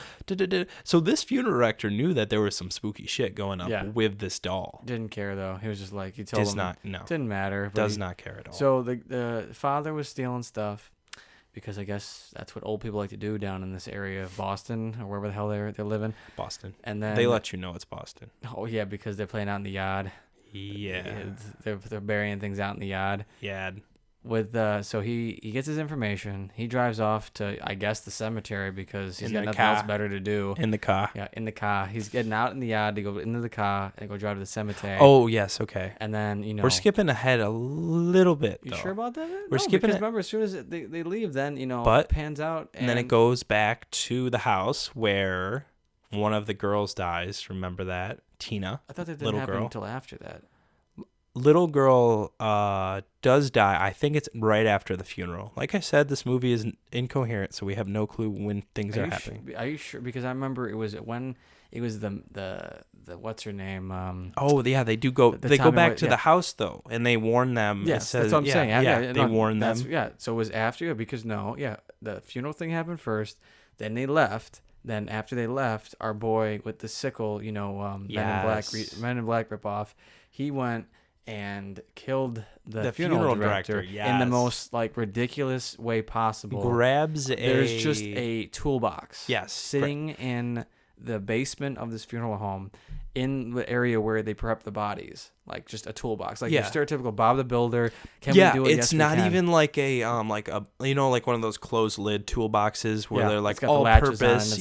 So this funeral director knew that there was some spooky shit going up with this doll. Didn't care though. He was just like, he told him didn't matter. Does not care at all. So the father was stealing stuff. Because I guess that's what old people like to do down in this area of Boston or wherever the hell they're living. Boston. And then they let you know it's Boston. Oh yeah, because they're playing out in the yard. Yeah. They're burying things out in the yard. Yard. So he gets his information. He drives off to, I guess, the cemetery because he's got nothing else better to do. In the car. Yeah, in the car. He's getting out in the yard to go into the car and go drive to the cemetery. Oh, yes, okay. And then, we're skipping ahead a little bit, though. You sure about that? We're skipping because remember, as soon as they leave, then, it pans out. And then it goes back to the house where one of the girls dies. Remember that? Tina. I thought that didn't happen until after that. Little girl does die. I think it's right after the funeral. Like I said, this movie is incoherent, so we have no clue when things are happening. Are you sure? Because I remember it was when it was the what's her name? They do go. They go back to the house though, and they warn them. Yes, that's what I'm saying. They warn them. So it was after because the funeral thing happened first. Then they left. Then after they left, our boy with the sickle, Men in Black ripoff, he went and killed the funeral director in the most ridiculous way possible. There's just a toolbox sitting in the basement of this funeral home in the area where they prep the bodies. Like just a toolbox, your stereotypical Bob the Builder. Can we do it? It's not even like a like one of those closed lid toolboxes where they're like all purpose.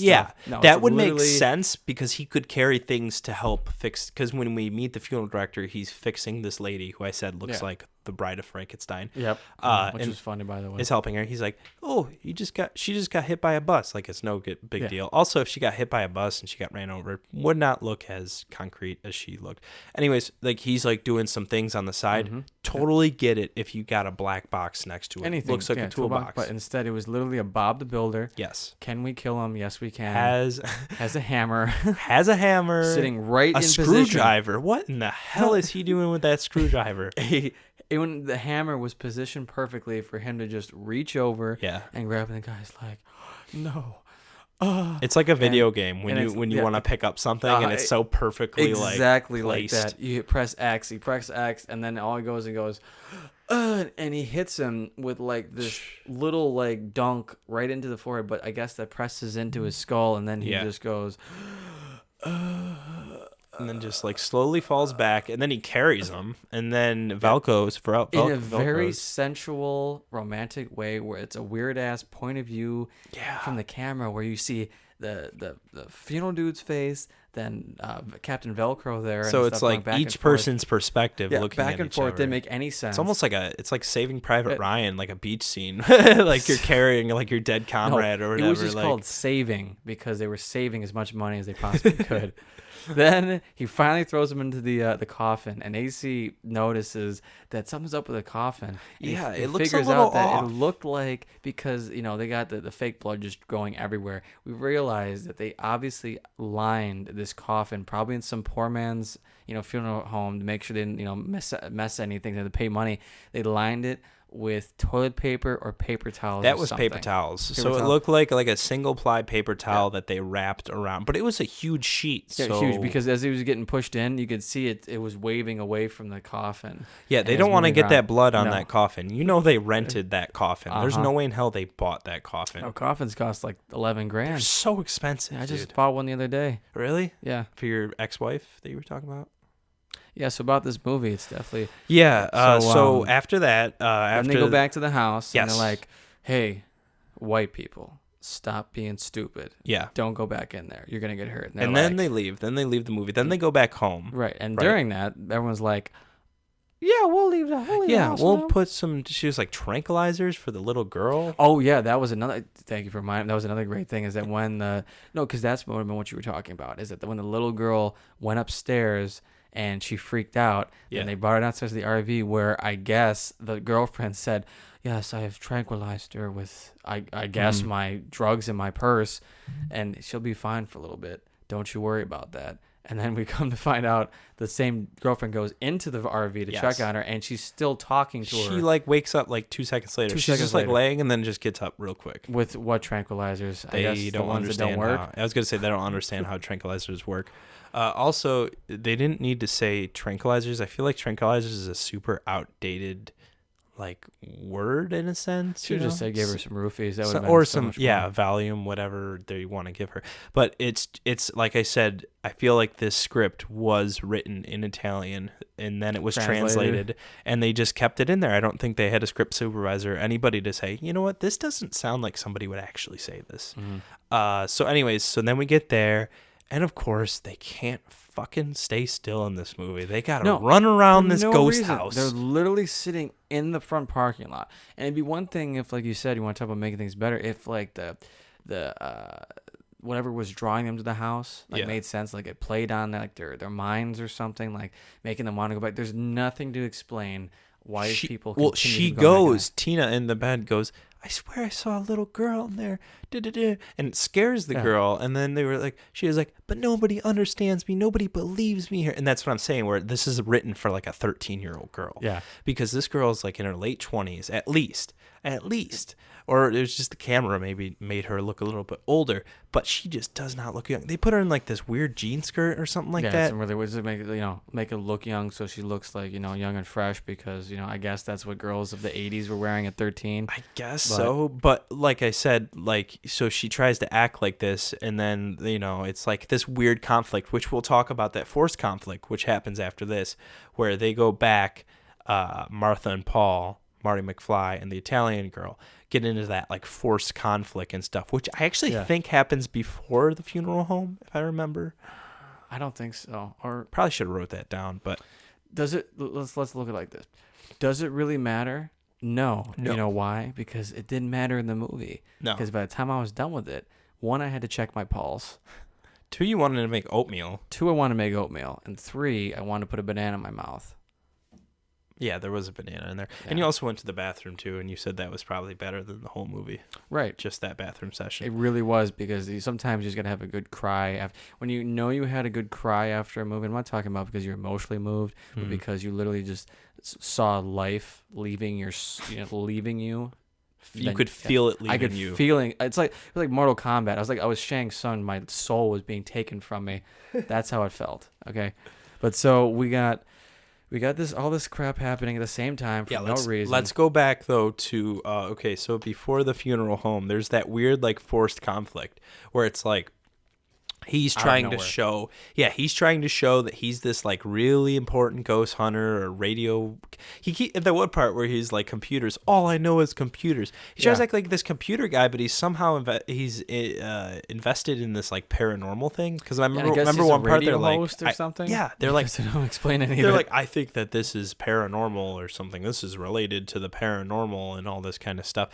That would make sense because he could carry things to help fix. Because when we meet the funeral director, he's fixing this lady who I said looks like the Bride of Frankenstein. Yep. Which is funny, by the way. Is helping her. He's like, "Oh, she just got hit by a bus. Like it's no big deal." Also, if she got hit by a bus and she got ran over, would not look as concrete as she looked. Anyways, he's doing some things on the side. Mm-hmm. Totally get it if you got a black box next to it. Anything looks like a toolbox. But instead it was literally a Bob the Builder. Yes. Can we kill him? Yes, we can. Has a hammer. Has a hammer. Sitting right in position. A screwdriver. What in the hell is he doing with that screwdriver? When the hammer was positioned perfectly for him to just reach over and grab it, and the guy's like, "No, It's like a video game when you want to pick up something and it's so perfectly exactly like like that. You press X, he presses X, and then all he goes and goes, and he hits him with like this little like dunk right into the forehead. But I guess that presses into his skull, and then he just goes. And then just like slowly falls back, and then he carries him, and then Velcro's in a very sensual, romantic way, where it's a weird ass point of view from the camera, where you see the funeral dude's face, then Captain Velcro there. So it's like each person's perspective looking back at and each forth. other. Didn't make any sense. It's almost like it's like Saving Private Ryan, like a beach scene, like you're carrying like your dead comrade or whatever. It was just called saving because they were saving as much money as they possibly could. Then he finally throws him into the coffin, and AC notices that something's up with the coffin. Yeah, it looks figures a little out that off. it looked like, because they got the fake blood just going everywhere. We realized that they obviously lined this coffin, probably in some poor man's funeral home, to make sure they didn't mess anything. They had to pay money. They lined it with toilet paper or paper towels. That was paper towels. It looked like a single ply paper towel that they wrapped around, but it was a huge sheet. Yeah, huge, because as he was getting pushed in, you could see it was waving away from the coffin. Yeah, they don't want to get that blood on that coffin. They rented that coffin. There's no way in hell they bought that coffin. Oh, coffins cost like $11,000. They're so expensive. I just bought one the other day. Really? Yeah. For your ex-wife that you were talking about? Yeah, so about this movie, it's definitely... Yeah, so after that... and they go back to the house, yes. and they're like, hey, white people, stop being stupid. Yeah. Don't go back in there. You're going to get hurt. And then they leave. Then they leave the movie. Then they go back home. Right, and during that, everyone's like, yeah, we'll leave the house. Yeah, we'll put some... She was like tranquilizers for the little girl. Oh, yeah, that was another... Thank you for reminding me. That was another great thing, is that when the... No, because that's what you were talking about, is that when the little girl went upstairs... and she freaked out, and they brought her downstairs to the RV, where I guess the girlfriend said, yes, I have tranquilized her with, I guess, my drugs in my purse, and she'll be fine for a little bit. Don't you worry about that. And then we come to find out the same girlfriend goes into the RV to check on her, and she's still talking to her. She like wakes up like 2 seconds later. She's just like laying and then just gets up real quick. With what tranquilizers? They don't understand how. I was going to say they don't understand how tranquilizers work. Also, they didn't need to say tranquilizers. I feel like tranquilizers is a super outdated like word in a sense. Should just say give her some roofies. That would or some Valium, whatever they want to give her. But it's like I said, I feel like this script was written in Italian and then it was translated and they just kept it in there. I don't think they had a script supervisor or anybody to say, you know what, this doesn't sound like somebody would actually say this. So anyways, so then we get there, and of course they can't fucking stay still in this movie. They gotta run around this ghost house. They're literally sitting in the front parking lot. And it'd be one thing if, like you said, you want to talk about making things better, if like the whatever was drawing them to the house made sense, like it played on like their minds or something, like making them want to go back. There's nothing to explain why people continue she goes, Tina in the bed goes, I swear I saw a little girl in there, and it scares the girl. And then she was like, but nobody understands me, nobody believes me here. And that's what I'm saying, where this is written for like a 13-year-old girl. Yeah, because this girl's like in her late 20s at least, or it was just the camera maybe made her look a little bit older, but she just does not look young. They put her in like this weird jean skirt or something like that. Yeah, really to make her look young, so she looks like young and fresh, because I guess that's what girls of the 80s were wearing at 13. I guess so, but like I said, so she tries to act like this, and then it's like this weird conflict, which we'll talk about, that forced conflict, which happens after this, where they go back, Martha and Paul, Marty McFly, and the Italian girl get into that like forced conflict and stuff, which I actually think happens before the funeral home, if I remember. I don't think so, or probably should have wrote that down. But does it? Let's look at it like this. Does it really matter? No. You know why? Because it didn't matter in the movie. No. Because by the time I was done with it, 1, I had to check my pulse. 2, you wanted to make oatmeal. 2, I wanted to make oatmeal, and 3, I wanted to put a banana in my mouth. Yeah, there was a banana in there. Yeah. And you also went to the bathroom, too, and you said that was probably better than the whole movie. Right. Just that bathroom session. It really was, because sometimes you just got to have a good cry. When you know you had a good cry after a movie, I'm not talking about because you're emotionally moved, but because you literally just saw life leaving you. You could feel it leaving I could you. feeling. It was like Mortal Kombat. I was Shang Tsung. My soul was being taken from me. That's how it felt. Okay, but so we got all this crap happening at the same time for no reason. Let's go back though to okay. So before the funeral home, there's that weird like forced conflict where it's like. He's trying to show that he's this like really important ghost hunter or radio. At that one part where he's like computers. All I know is computers. He tries to act like this computer guy, but he's somehow invested in this like paranormal thing. Because I remember one part they're like, host or something. Yeah, they're like, they don't explain anything. They're like, I think that this is paranormal or something. This is related to the paranormal and all this kind of stuff.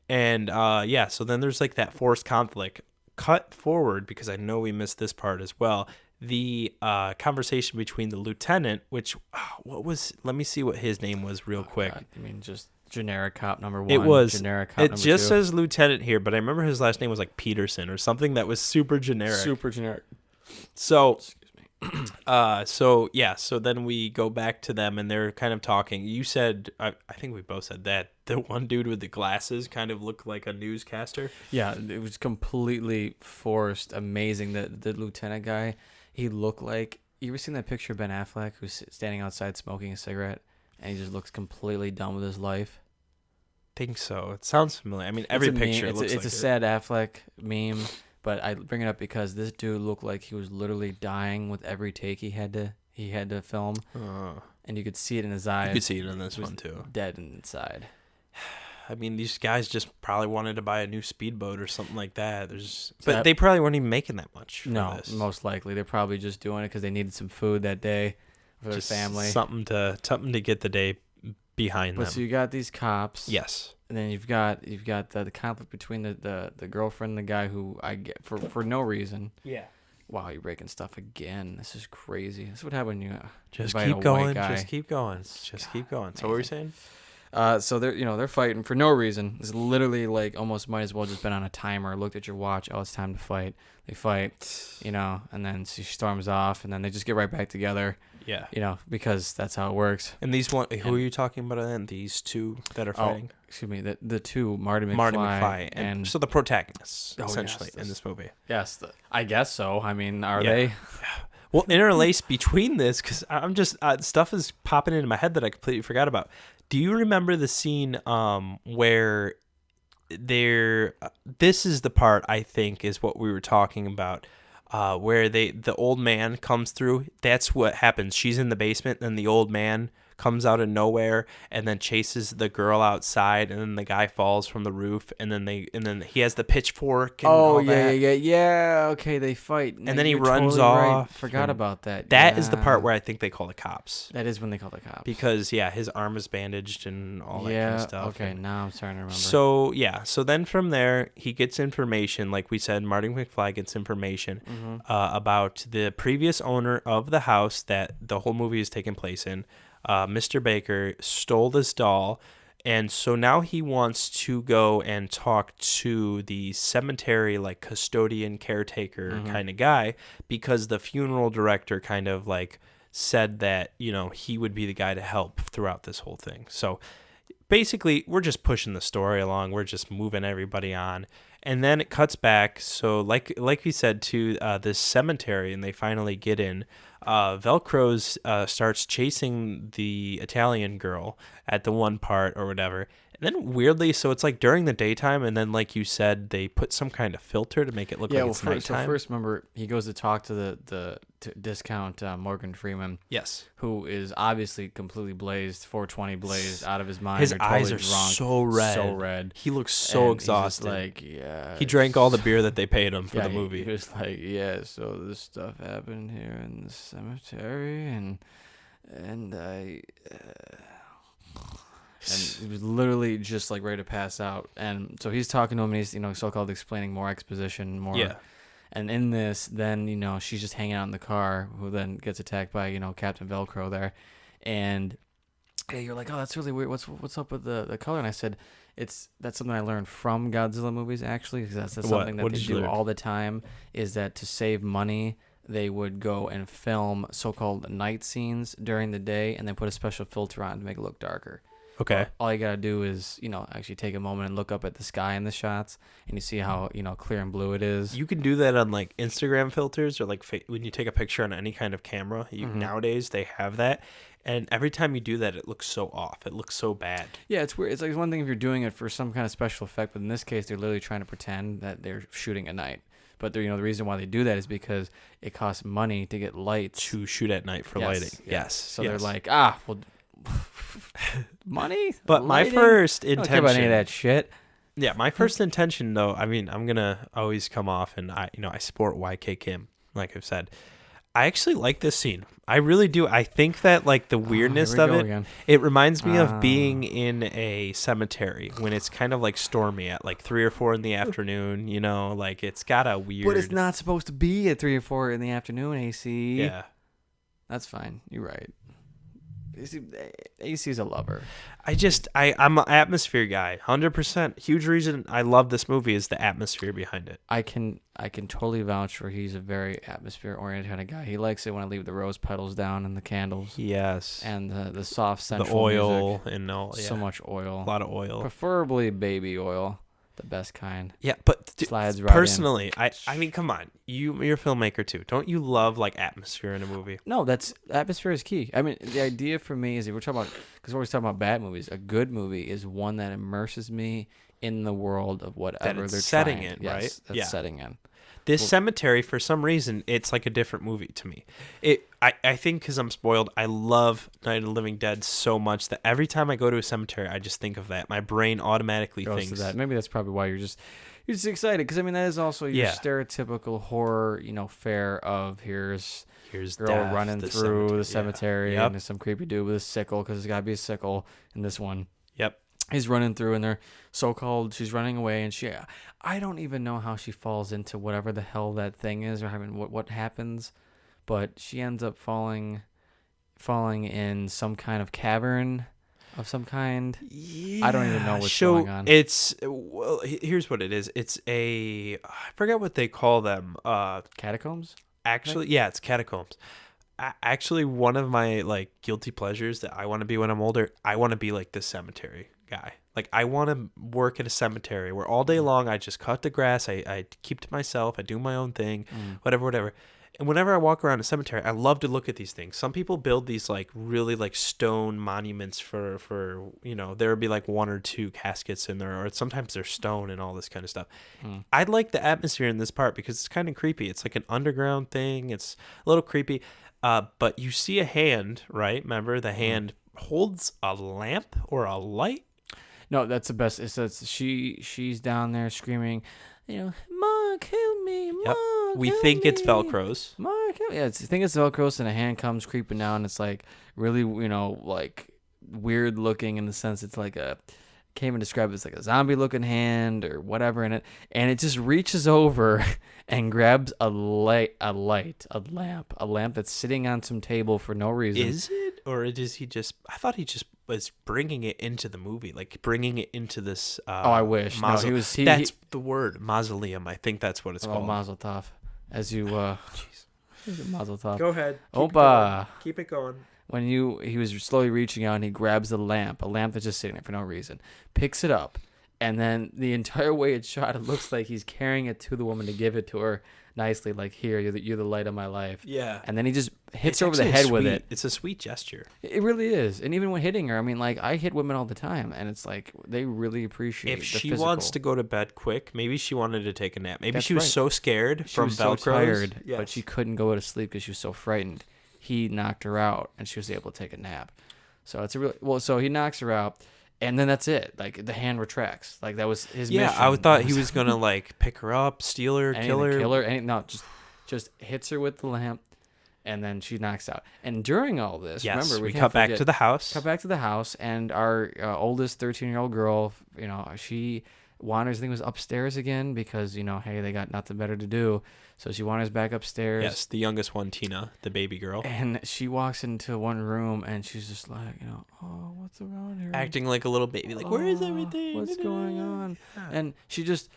And so then there's like that forced conflict. Cut forward, because I know we missed this part as well, the conversation between the lieutenant, which let me see what his name was real quick. God. I mean, just generic cop number 1. It was generic cop it number just 2. says lieutenant here, but I remember his last name was like Peterson or something that was super generic. So so then we go back to them and they're kind of talking. You said, I think we both said that the one dude with the glasses kind of looked like a newscaster. Yeah, it was completely forced. Amazing. The lieutenant guy, he looked like, you ever seen that picture of Ben Affleck who's standing outside smoking a cigarette and he just looks completely done with his life? I think so. It sounds familiar. I mean, every picture looks like it. It's a sad Affleck meme. But I bring it up because this dude looked like he was literally dying with every take he had to film, and you could see it in his eyes. You could see it in this one too. Dead inside. I mean, these guys just probably wanted to buy a new speedboat or something like that. But they probably weren't even making that much. For this. Most likely they're probably just doing it because they needed some food that day for their family. Something to get the day behind them. But so you got these cops. Yes. And then you've got the conflict between the girlfriend and the guy who I get for no reason. Yeah. Wow, you're breaking stuff again. This is crazy. This is what happens when you just keep going. Just keep going. Just keep going. So what were you saying? So they're fighting for no reason. It's literally like almost might as well just been on a timer. Looked at your watch. Oh, it's time to fight. They fight, and then she storms off, and then they just get right back together. Yeah. Because that's how it works. And who are you talking about then? These two that are fighting? Excuse me. The two, Marty McFly. And so the protagonists, essentially, in this movie. Yes. I guess so. I mean, are they? Well, interlaced between this, because I'm just, stuff is popping into my head that I completely forgot about. Do you remember the scene where this is the part I think is what we were talking about, where the old man comes through. That's what happens. She's in the basement, and the old man comes out of nowhere and then chases the girl outside, and then the guy falls from the roof, and then he has the pitchfork and all that. Yeah. Okay, they fight. And then he runs off. Right. Forgot about that. That is the part where I think they call the cops. That is when they call the cops. Because his arm is bandaged and all that kind of stuff. Okay, now I'm starting to remember. So then from there he gets information, like we said, Marty McFly gets information about the previous owner of the house that the whole movie is taking place in. Mr. Baker stole this doll, and so now he wants to go and talk to the cemetery, like custodian, caretaker kind of guy, because the funeral director kind of like said that, he would be the guy to help throughout this whole thing. So basically, we're just pushing the story along. We're just moving everybody on. And then it cuts back. So like we said, to this cemetery, and they finally get in. Velcro's starts chasing the Italian girl at the one part or whatever. And then weirdly, so it's like during the daytime, and then like you said, they put some kind of filter to make it look like it's nighttime. So first, remember, he goes to talk to the discount Morgan Freeman. Yes. Who is obviously completely blazed, 420 blazed, out of his mind. His totally eyes are drunk, so red. So red. He looks so exhausted. He's like, he drank all the beer that they paid him for the movie. He was like, so this stuff happened here in the cemetery, and I... And he was literally just like ready to pass out. And so he's talking to him, and he's, so-called explaining more exposition, more. Yeah. And in this, then, she's just hanging out in the car, who then gets attacked by, Captain Velcro there. And you're like, oh, that's really weird. What's up with the color? And I said, that's something I learned from Godzilla movies, actually, because that's something that they do all the time, is that to save money, they would go and film so-called night scenes during the day, and then put a special filter on to make it look darker. Okay. But all you gotta do is, actually take a moment and look up at the sky in the shots, and you see how, clear and blue it is. You can do that on like Instagram filters or like when you take a picture on any kind of camera. Nowadays they have that, and every time you do that, it looks so off. It looks so bad. Yeah, it's weird. It's like one thing if you're doing it for some kind of special effect, but in this case, they're literally trying to pretend that they're shooting at night. But the reason why they do that is because it costs money to get lights to shoot at night for lighting. Yes. So they're like, well, money. But lighting? My first I don't intention. care about any of that shit. Yeah, my first intention though. I mean, I'm gonna always come off, and I support YK Kim, like I've said. I actually like this scene. I really do. I think that like the weirdness of it, again. It reminds me of being in a cemetery when it's kind of like stormy at like 3 or 4 in the afternoon. Like it's got a weird. But it's not supposed to be at 3 or 4 in the afternoon. AC. Yeah, that's fine. You're right. AC's a lover. I'm an atmosphere guy, 100%. Huge reason I love this movie is the atmosphere behind it. I can totally vouch for he's a very atmosphere oriented kind of guy. He likes it when I leave the rose petals down and the candles. Yes. And the soft sensual the oil music. and all. Yeah. So much oil. A lot of oil. Preferably baby oil. The best kind. Yeah, but slides right personally, I mean, come on, you're a filmmaker too. Don't you love like atmosphere in a movie? No, atmosphere is key. I mean, the idea for me is if we're talking about, because we're always talking about bad movies, a good movie is one that immerses me in the world of whatever they're setting trying. in, right? Yes, that's setting in. This cemetery, for some reason, it's like a different movie to me. I think because I'm spoiled, I love Night of the Living Dead so much that every time I go to a cemetery, I just think of that. My brain automatically thinks to that. Maybe that's probably why you're just excited, because I mean that is also your stereotypical horror, fare of here's girl death, running through the cemetery Yep. and there's some creepy dude with a sickle, because there's got to be a sickle in this one. Yep. He's running through, and she's running away, and I don't even know how she falls into whatever the hell that thing is, or what happens, but she ends up falling in some kind of cavern of some kind. Yeah. I don't even know what's going on. Here's what it is. It's I forget what they call them. Catacombs? Actually, yeah, it's catacombs. Actually, one of my like guilty pleasures that I want to be when I'm older, I want to be like this cemetery guy. Like I want to work at a cemetery where all day long I just cut the grass, I keep to myself, I do my own thing, whatever. And whenever I walk around a cemetery, I love to look at these things. Some people build these like really like stone monuments for there would be like 1 or 2 caskets in there, or sometimes they're stone and all this kind of stuff. I like the atmosphere in this part because it's kind of creepy. It's like an underground thing. It's a little creepy. But you see a hand, right? Remember, the hand holds a lamp or a light. No, that's the best. She's down there screaming, Mark, help me, Mark. Yep. We think it's Velcros. Mark, help me. I think it's Velcros, and a hand comes creeping down. It's like really, like weird looking in the sense it's like can't even describe it as like a zombie looking hand or whatever in it, and it just reaches over and grabs a lamp that's sitting on some table for no reason. Is it, or is he just? I thought he just was bringing it into the movie, like bringing it into this. I wish. No, that's the word, mausoleum. I think that's what it's called. Mazel tov. As you, Mazel tov. Go ahead. Keep it going. When he was slowly reaching out and he grabs a lamp that's just sitting there for no reason, picks it up, and then the entire way it's shot, it looks like he's carrying it to the woman to give it to her nicely, like, here, you're the light of my life. Yeah. And then he just hits her over the head with it. It's a sweet gesture. It really is. And even when hitting her, I mean, like, I hit women all the time, and it's like they really appreciate if the she physical. wants to go to bed quick, maybe she wanted to take a nap. Maybe That's she was right. so scared she from was Velcros. so tired, Yes. but she couldn't go to sleep because she was so frightened. He knocked her out, and she was able to take a nap. So it's a really so he knocks her out, and then that's it. Like the hand retracts. Like that was his mission. Yeah, I thought he was gonna like pick her up, steal her, kill her. No, just hits her with the lamp, and then she knocks out. And during all this, remember we cut back to the house. Cut back to the house, and our oldest 13-year-old girl, she wanders. I think it was upstairs again because hey, they got nothing better to do. So she wanders back upstairs. Yes, the youngest one, Tina, the baby girl. And she walks into one room, and she's just like, oh, what's around here? Acting like a little baby, like, where is everything? What's going on? Yeah. And she just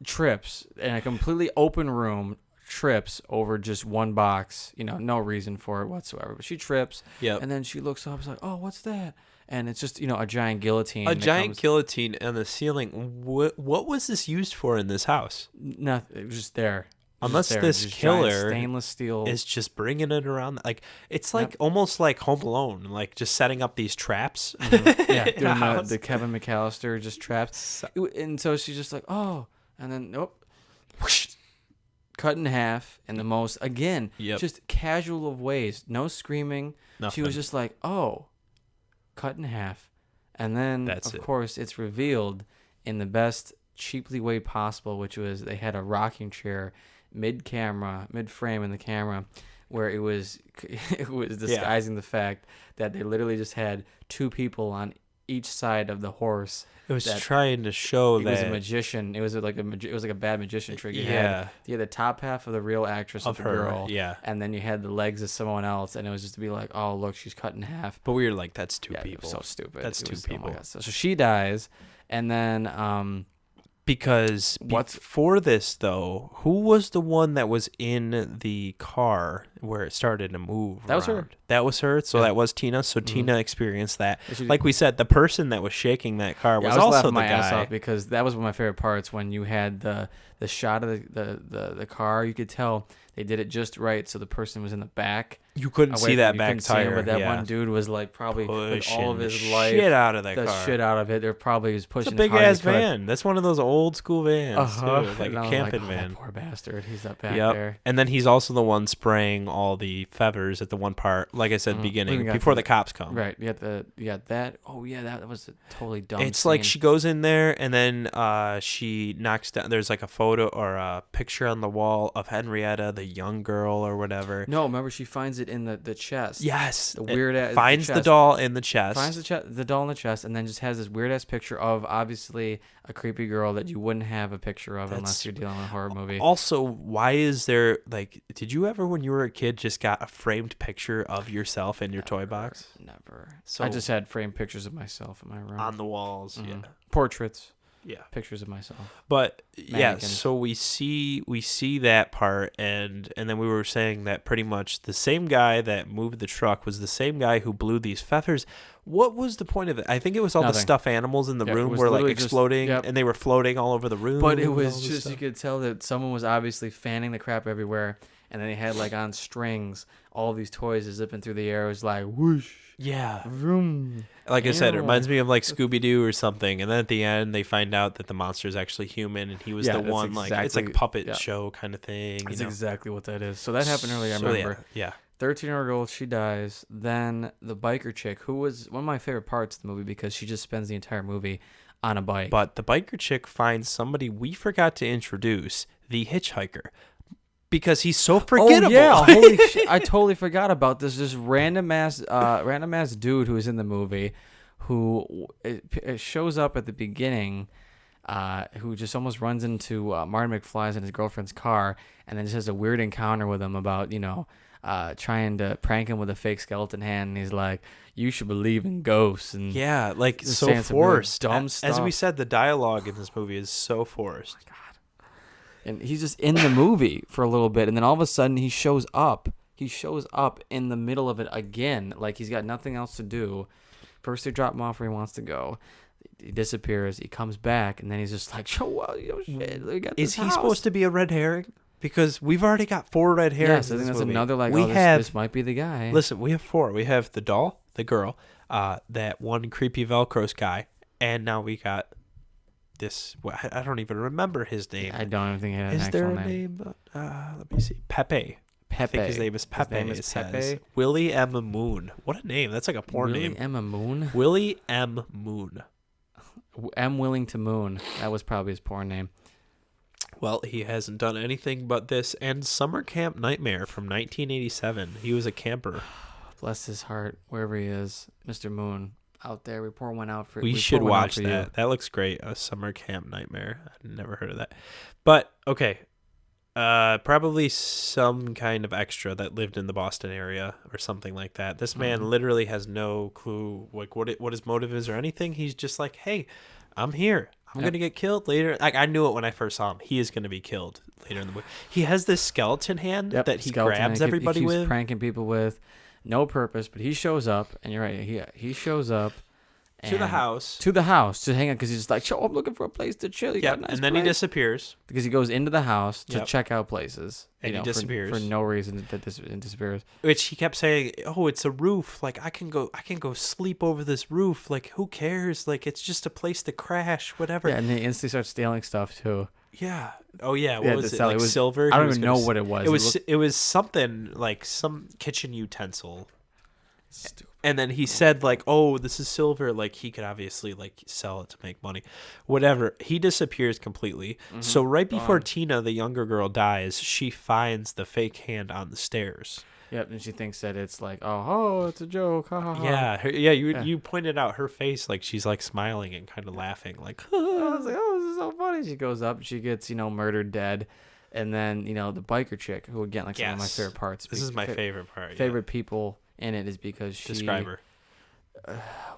trips in a completely open room, trips over just one box. No reason for it whatsoever. But she trips, and then she looks up. It's like, oh, what's that? And it's just a giant guillotine. A giant guillotine on the ceiling. What was this used for in this house? Nothing. It was just there. Unless this killer stainless steel is just bringing it around, like it's like almost like Home Alone, like just setting up these traps. Mm-hmm. Yeah, doing the Kevin McAllister just traps, and so she's just like, oh, and then nope, whoosh, cut in half in the most just casual of ways, no screaming. Nothing. She was just like, oh, cut in half, and then of course it's revealed in the best cheaply way possible, which was they had a rocking chair mid-frame in the camera, where it was disguising the fact that they literally just had two people on each side of the horse. It was trying to show that it was a magician. It was like a bad magician trick. You had the top half of the real actress of the girl, and then you had the legs of someone else, and it was just to be like, oh look, she's cut in half. But we were like, that's two people. It was so stupid. That's two people. Oh my God. So she dies, and then because before this, though, who was the one that was in the car where it started to move That was her. That was her? So that was Tina. So Tina experienced that. Like we said, the person that was shaking that car was also the guy. Ass off because that was one of my favorite parts when you had the shot of the car. You could tell they did it just right so the person was in the back. You couldn't see that back tire. But that one dude was like probably with all of his life. Shit out of that car. The shit out of it. They're probably was pushing. It's a big ass van. That's one of those old school vans too, like a camping van. That poor bastard. He's up back there. And then he's also the one spraying all the feathers at the one part. Like I said, beginning before the cops come. Right. You got that. Oh yeah, that was a totally dumb. It's scene. like she goes in there and then she knocks down. There's like a photo or a picture on the wall of Henrietta, the young girl or whatever. No, remember she finds it in the chest. Yes, the weird ass finds the doll in the chest. Finds the doll in the chest, and then just has this weird ass picture of obviously a creepy girl that you wouldn't have a picture of unless you're dealing with a horror movie. Also, why is there like? Did you ever, when you were a kid, just got a framed picture of yourself in your toy box? Never. So I just had framed pictures of myself in my room on the walls. Yeah, portraits. Yeah, pictures of myself. But so we see that part, and then we were saying that pretty much the same guy that moved the truck was the same guy who blew these feathers. What was the point of it? I think it was all the stuffed animals in the room were like exploding, and they were floating all over the room. But it was just you could tell that someone was obviously fanning the crap everywhere, and then they had like on strings all these toys zipping through the air. It was like whoosh. Yeah. Vroom. Like I said, it reminds me of like Scooby-Doo or something. And then at the end, they find out that the monster is actually human, and he was the one, like, it's like a puppet show kind of thing. That's exactly what that is. So that happened earlier, I remember. Yeah. 13-year-old, she dies. Then the biker chick, who was one of my favorite parts of the movie because she just spends the entire movie on a bike. But the biker chick finds somebody we forgot to introduce, the hitchhiker. Because he's so forgettable. Oh, yeah. Holy shit. I totally forgot about this. This random ass dude who is in the movie who it shows up at the beginning, who just almost runs into Martin McFly's in his girlfriend's car, and then just has a weird encounter with him about, trying to prank him with a fake skeleton hand. And he's like, you should believe in ghosts. And yeah, like so forced. Really dumb stuff. As we said, the dialogue in this movie is so forced. Oh my God. And he's just in the movie for a little bit, and then all of a sudden he shows up. He shows up in the middle of it again, like he's got nothing else to do. First they drop him off where he wants to go. He disappears. He comes back, and then he's just like, shit, we got this Is he house. supposed to be a red herring? Because we've already got 4 red herrings. Yes, I think that's movie. another like. This might be the guy. Listen, we have 4. We have the doll, the girl, that one creepy Velcros guy, and now we got. I don't even remember his name. I don't even think he had an actual name. Is there a name? Let me see. Pepe. I think his name is Pepe. His name is Pepe. Willie M. Moon. What a name. That's like a porn name. Willie M. Moon? Willie M. Moon. M. Willing to Moon. That was probably his porn name. Well, he hasn't done anything but this and Summer Camp Nightmare from 1987. He was a camper. Bless his heart, wherever he is. Mr. Moon. Out there, we pour one out for we should watch that. You. That looks great. A Summer Camp Nightmare. I've never heard of that. But okay, Probably some kind of extra that lived in the Boston area or something like that. This man literally has no clue like what his motive is or anything. He's just like, hey, I'm here. I'm gonna get killed later. Like I knew it when I first saw him. He is gonna be killed later in the movie. He has this skeleton hand that he grabs everybody he keeps with, pranking people with, no purpose. But he shows up, and you're right. He shows up. To the house to hang out because he's like, I'm looking for a place to chill. Yeah, nice and then he disappears because he goes into the house to check out places, and he disappears for no reason. That disappears. Which he kept saying, "Oh, it's a roof. Like I can go sleep over this roof. Like who cares? Like it's just a place to crash, whatever." Yeah, and he instantly starts stealing stuff too. Yeah. Oh yeah. What was it? Like silver. I don't even know what it was. It was something like some kitchen utensil. Stupid. And then he said like, "Oh, this is silver." Like he could obviously like sell it to make money, whatever. He disappears completely. So right before Tina, the younger girl, dies, she finds the fake hand on the stairs. Yep, and she thinks that it's like, oh, it's a joke. Ha, ha, ha. Yeah, you pointed out her face, like she's like smiling and kind of laughing, like. I was like, oh, this is so funny. She goes up, she gets murdered dead, and then the biker chick, who again, like one of my favorite parts. This is my favorite part. Favorite people in it is because she. Describe her.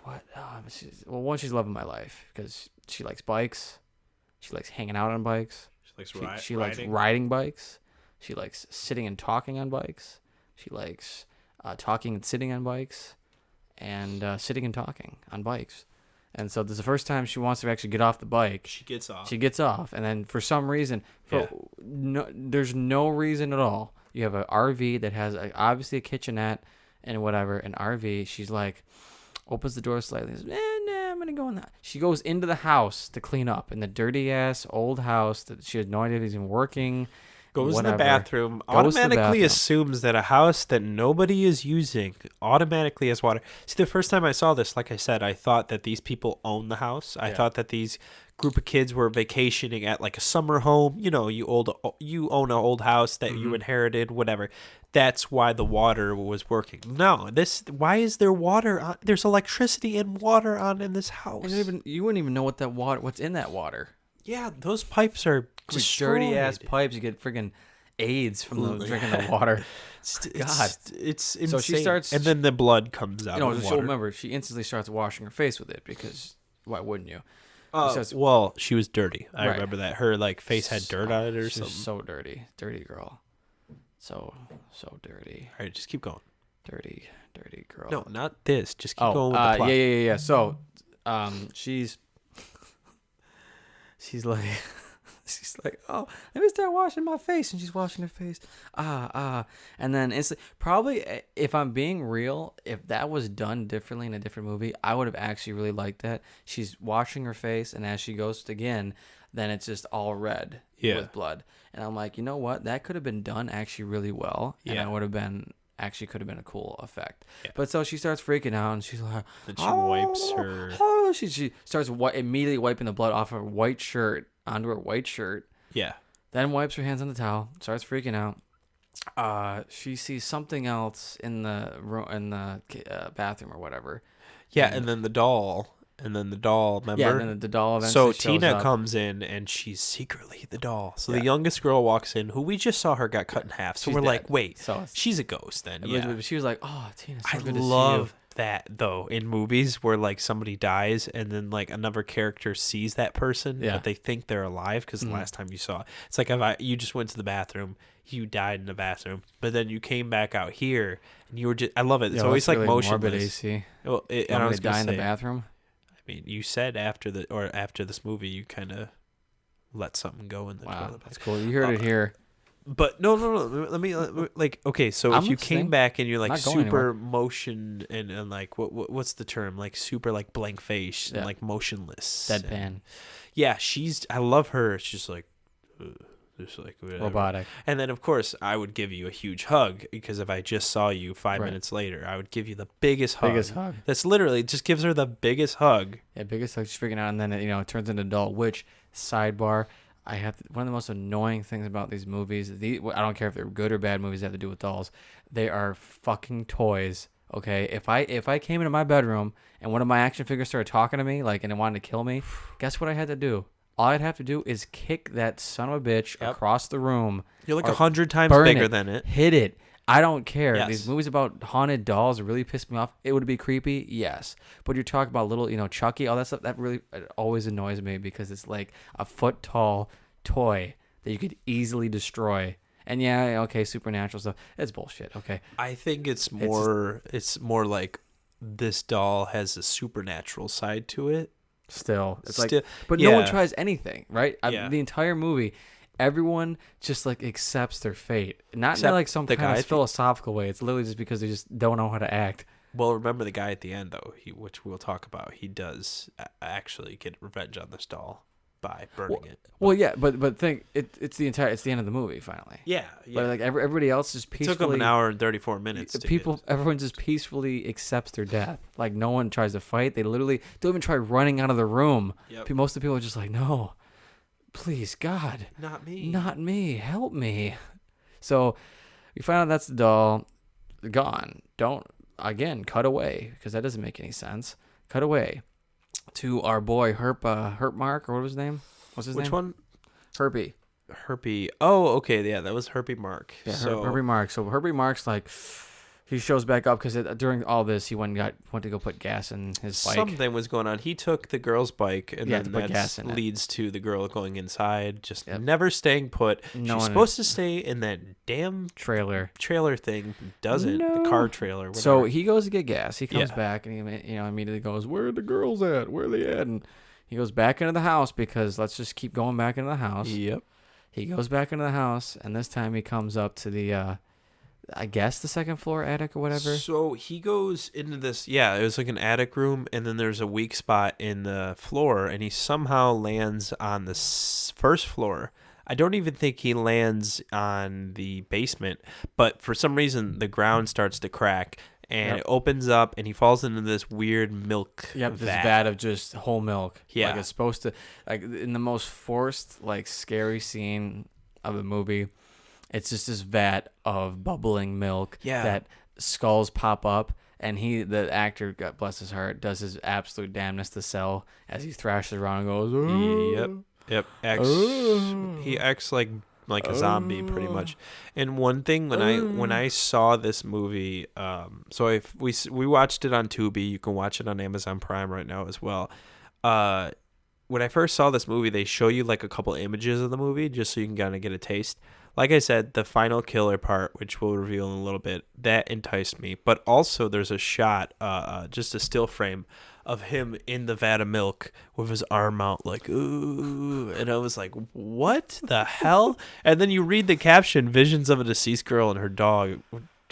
What? One, she's loving my life because she likes bikes. She likes hanging out on bikes. She likes riding bikes. She likes sitting and talking on bikes. She likes talking and sitting on bikes, and sitting and talking on bikes. And so this is the first time she wants to actually get off the bike. She gets off, and then for some reason, there's no reason at all. You have an RV that has obviously a kitchenette and whatever. An RV. She's like, opens the door slightly. Says, nah, I'm gonna go in that. She goes into the house to clean up in the dirty ass old house that she has no idea if he's even working. Goes in the bathroom, automatically assumes that a house that nobody is using automatically has water. See, the first time I saw this, like I said, I thought that these people own the house. I thought that these group of kids were vacationing at like a summer home. You own an old house that you inherited, whatever. That's why the water was working. No, why is there water on? There's electricity and water on in this house. You wouldn't even know what's in that water. Yeah, those pipes are dirty ass pipes. You get friggin' AIDS from drinking the water. God, it's insane. So she starts, and then the blood comes out. Remember, she instantly starts washing her face with it because why wouldn't you? Well, she was dirty. I remember that her face had dirt on it or something. So dirty girl. So dirty. All right, just keep going. Dirty girl. No, not this. Just keep going with the plot. Yeah. So, she's like, oh, let me start washing my face, and she's washing her face. And then instantly, probably, if I'm being real, if that was done differently in a different movie, I would have actually really liked that. She's washing her face, and as she goes again, then it's just all red with blood. And I'm like, you know what? That could have been done actually really well, and it would have been could have been a cool effect. Yeah. But so she starts freaking out, and she's like, then she wipes her. She starts immediately wiping the blood off her white shirt onto her white shirt. Yeah. Then wipes her hands on the towel. Starts freaking out. She sees something else in the room, in the bathroom or whatever. Yeah, and then the doll. Remember? Yeah, and then the doll eventually So Tina comes in, and she's secretly the doll. So the youngest girl walks in, who we just saw her got cut in half. So we're dead. Like, wait, she's a ghost then. Yeah. She was like, oh, Tina, so good to see you. I love that, though, in movies where, somebody dies, and then, another character sees that person, but they think they're alive, because the last time you saw it. It's like if you just went to the bathroom, you died in the bathroom, but then you came back out here, and you were just... I love it. It's always, really motionless. Morbid AC. Well, and I was die in the bathroom? I mean, you said after this movie, you kind of let something go in the toilet. That's cool. You heard it here. But no. Let me okay. So if you came back and you're super motion and what's the term? Super blank face and motionless. Deadpan. I love her. She's just whatever. Robotic. And then of course I would give you a huge hug because if I just saw you 5 minutes later, I would give you the biggest hug. That's literally just gives her the biggest hug. Yeah, biggest hug. She's freaking out, and then it turns into adult. Which sidebar? One of the most annoying things about these movies. I don't care if they're good or bad movies that have to do with dolls. They are fucking toys. Okay, if I came into my bedroom and one of my action figures started talking to me and it wanted to kill me, guess what I had to do? all I'd have to do is kick that son of a bitch across the room. You're like 100 times bigger than it. Hit it. I don't care. Yes. These movies about haunted dolls really piss me off. It would be creepy, yes. But you're talking about little, Chucky, all that stuff. That really always annoys me because it's like a foot tall toy that you could easily destroy. And yeah, okay, supernatural stuff. It's bullshit. Okay. I think it's more like this doll has a supernatural side to it. But no one tries anything, right? The entire movie, everyone just like accepts their fate, not in like some kind of philosophical way. It's literally just because they just don't know how to act. Well, remember the guy at the end though, which we'll talk about. He does actually get revenge on this doll by burning it. Well, yeah, but think it's the end of the movie finally. Yeah. But like everybody else just peacefully. It took them an hour and 34 minutes. Everyone just peacefully accepts their death. Like no one tries to fight. They literally don't even try running out of the room. Yep. Most of the people are just like, no, please, God, not me, help me. So we find out that's the doll gone. Don't cut away because that doesn't make any sense. Cut away to our boy Herp Mark, or what was his name? What's his name? Which one? Herpy. Oh, okay. Yeah, that was Herpy Mark. Yeah, Herpy Mark. So Herpy Mark's like, he shows back up because during all this, he went to go put gas in his bike. Something was going on. He took the girl's bike, and then that leads to the girl going inside, just never staying put. She's supposed to stay in that damn trailer thing. Doesn't. The car trailer. Whatever. So he goes to get gas. He comes back, and he immediately goes, "Where are the girls at? Where are they at?" And he goes back into the house because let's just keep going back into the house. Yep. He goes back into the house, and this time he comes up to the, I guess the second floor attic or whatever. So he goes into this, it was like an attic room, and then there's a weak spot in the floor, and he somehow lands on the first floor. I don't even think he lands on the basement, but for some reason the ground starts to crack, and it opens up, and he falls into this weird milk vat. This vat of just whole milk. Yeah. Like it's supposed to, like in the most forced, like scary scene of the movie, it's just this vat of bubbling milk that skulls pop up, and the actor, God bless his heart, does his absolute damnness to sell as he thrashes around and goes, Yep. He acts like a zombie pretty much. And one thing when I saw this movie, so if we watched it on Tubi, you can watch it on Amazon Prime right now as well. When I first saw this movie, they show you like a couple images of the movie just so you can kind of get a taste. Like I said, the final killer part, which we'll reveal in a little bit, that enticed me. But also there's a shot, just a still frame of him in the vat of milk with his arm out like, ooh. And I was like, what the hell? And then you read the caption, visions of a deceased girl and her dog.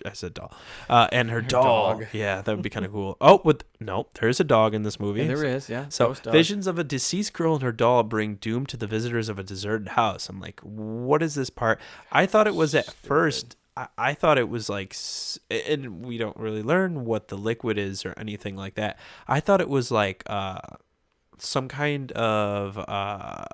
I said doll. And her dog. Yeah, that would be kind of cool. There is a dog in this movie. Yeah, there is, yeah. So visions of a deceased girl and her doll bring doom to the visitors of a deserted house. I'm like, what is this part? I thought it was at first. I thought it was like, and we don't really learn what the liquid is or anything like that. I thought it was like some kind of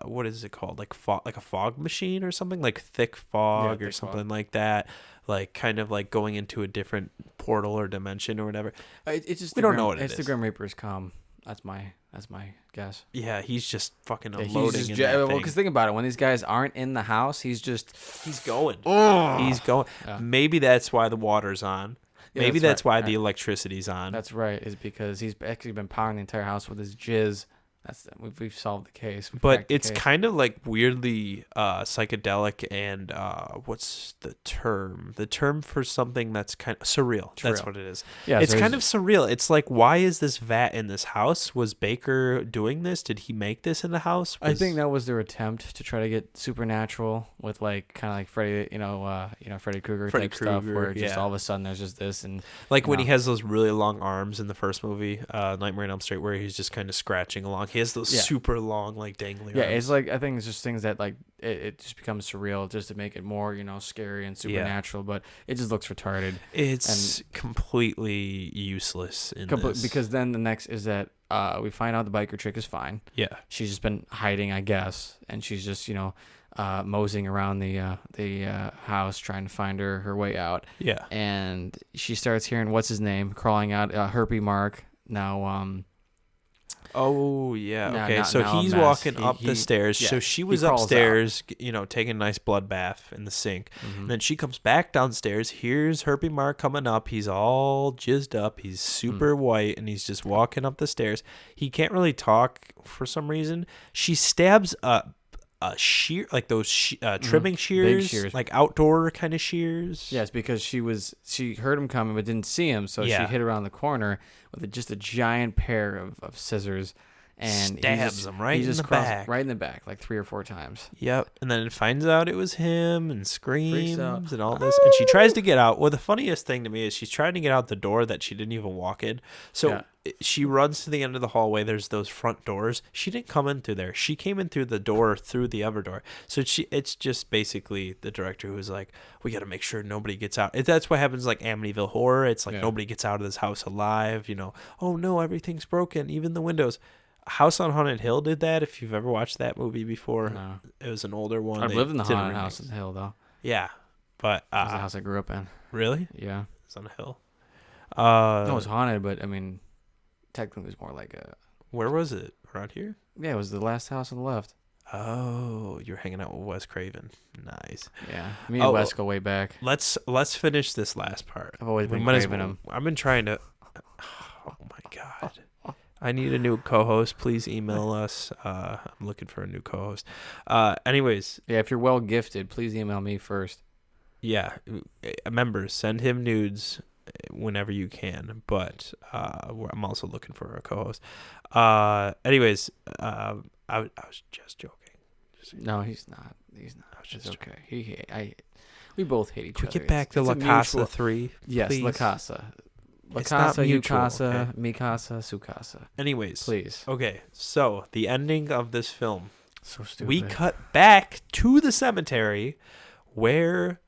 what is it called? Like a fog machine or something, like thick fog or something like that. Like kind of like going into a different portal or dimension or whatever. It's just we don't know what it is. It's the Grim Reaper's come. That's my guess. Yeah, he's just fucking unloading. Because think about it, when these guys aren't in the house, he's going. Oh. He's going. Yeah. Maybe that's why the water's on. Yeah, maybe that's why the electricity's on. That's right. Is because he's actually been powering the entire house with his jizz. We've solved the case. But it's kind of like weirdly psychedelic and what's the term? The term for something that's kind of surreal. That's what it is. Yeah, it's kind of surreal. It's like, why is this vat in this house? Was Baker doing this? Did he make this in the house? I think that was their attempt to try to get supernatural with like kind of like Freddy, Freddy Krueger type stuff, where just all of a sudden there's just this and like when he has those really long arms in the first movie, Nightmare on Elm Street, where he's just kind of scratching along. He has those super long, like dangly arms. It's like, I think it's just things that like it just becomes surreal just to make it more, scary and supernatural. But it just looks retarded. It's completely useless in this. Because then the next is that we find out the biker chick is fine. Yeah, she's just been hiding, I guess, and she's just moseying around the house trying to find her way out. Yeah, and she starts hearing what's his name crawling out, Herpy Mark. Now Oh, yeah. Now- Okay. now- So now a he's mess. walking He- up the he- stairs. yeah, So she he was crawls out. upstairs, taking a nice blood bath in the sink. And then she comes back downstairs. Here's Herbie Mark coming up. He's all jizzed up. He's super white, and he's just walking up the stairs. He can't really talk for some reason. She stabs a shear, like those trimming shears, shears. like outdoor kind of shears. Yes, because she heard him coming but didn't see him, so Yeah. she hit around the corner with just a giant pair of scissors, and Stabs him right in the back. right in the back, like 3 or 4 times. Yep. And then it finds out it was him and screams out. and all this. And she tries to get out. Well, the funniest thing to me is she's trying to get out the door that she didn't even walk in. So she runs to the end of the hallway. There's those front doors. She didn't come in through there. She came in through the door through the other door. So it's just basically the director who's like, we got to make sure nobody gets out. That's what happens like Amityville Horror. It's like nobody gets out of this house alive. Oh no, everything's broken, even the windows. House on Haunted Hill did that. If you've ever watched that movie before, No. it was an older one. I've They lived in the did a haunted remake. house on the hill, though. Yeah, but It was the house I grew up in. really, Yeah. it's on a hill. No, it was haunted, but I mean, technically, it was more like a. Where was it? Around here? Yeah, it was the last house on the left. Oh, you're hanging out with Wes Craven. Nice. Yeah, me and Wes go way back. Let's finish this last part. I've always been We might as craving well- him. I've been trying to. Oh my god. I need a new co-host. Please email us. I'm looking for a new co-host. Anyways, Yeah, if you're well gifted, please email me first. yeah, members, send him nudes whenever you can. But I'm also looking for a co-host. Anyways, I was just joking. No, he's not. He's not. was just It's okay. We both hate each Can we other. get back to It's La a Casa mutual- 3? Yes, please? La Casa. La It's not Casa, you mutual, casa, okay? mi casa, su casa. Anyways, Please. okay, so the ending of this film. So stupid. We cut back to the cemetery where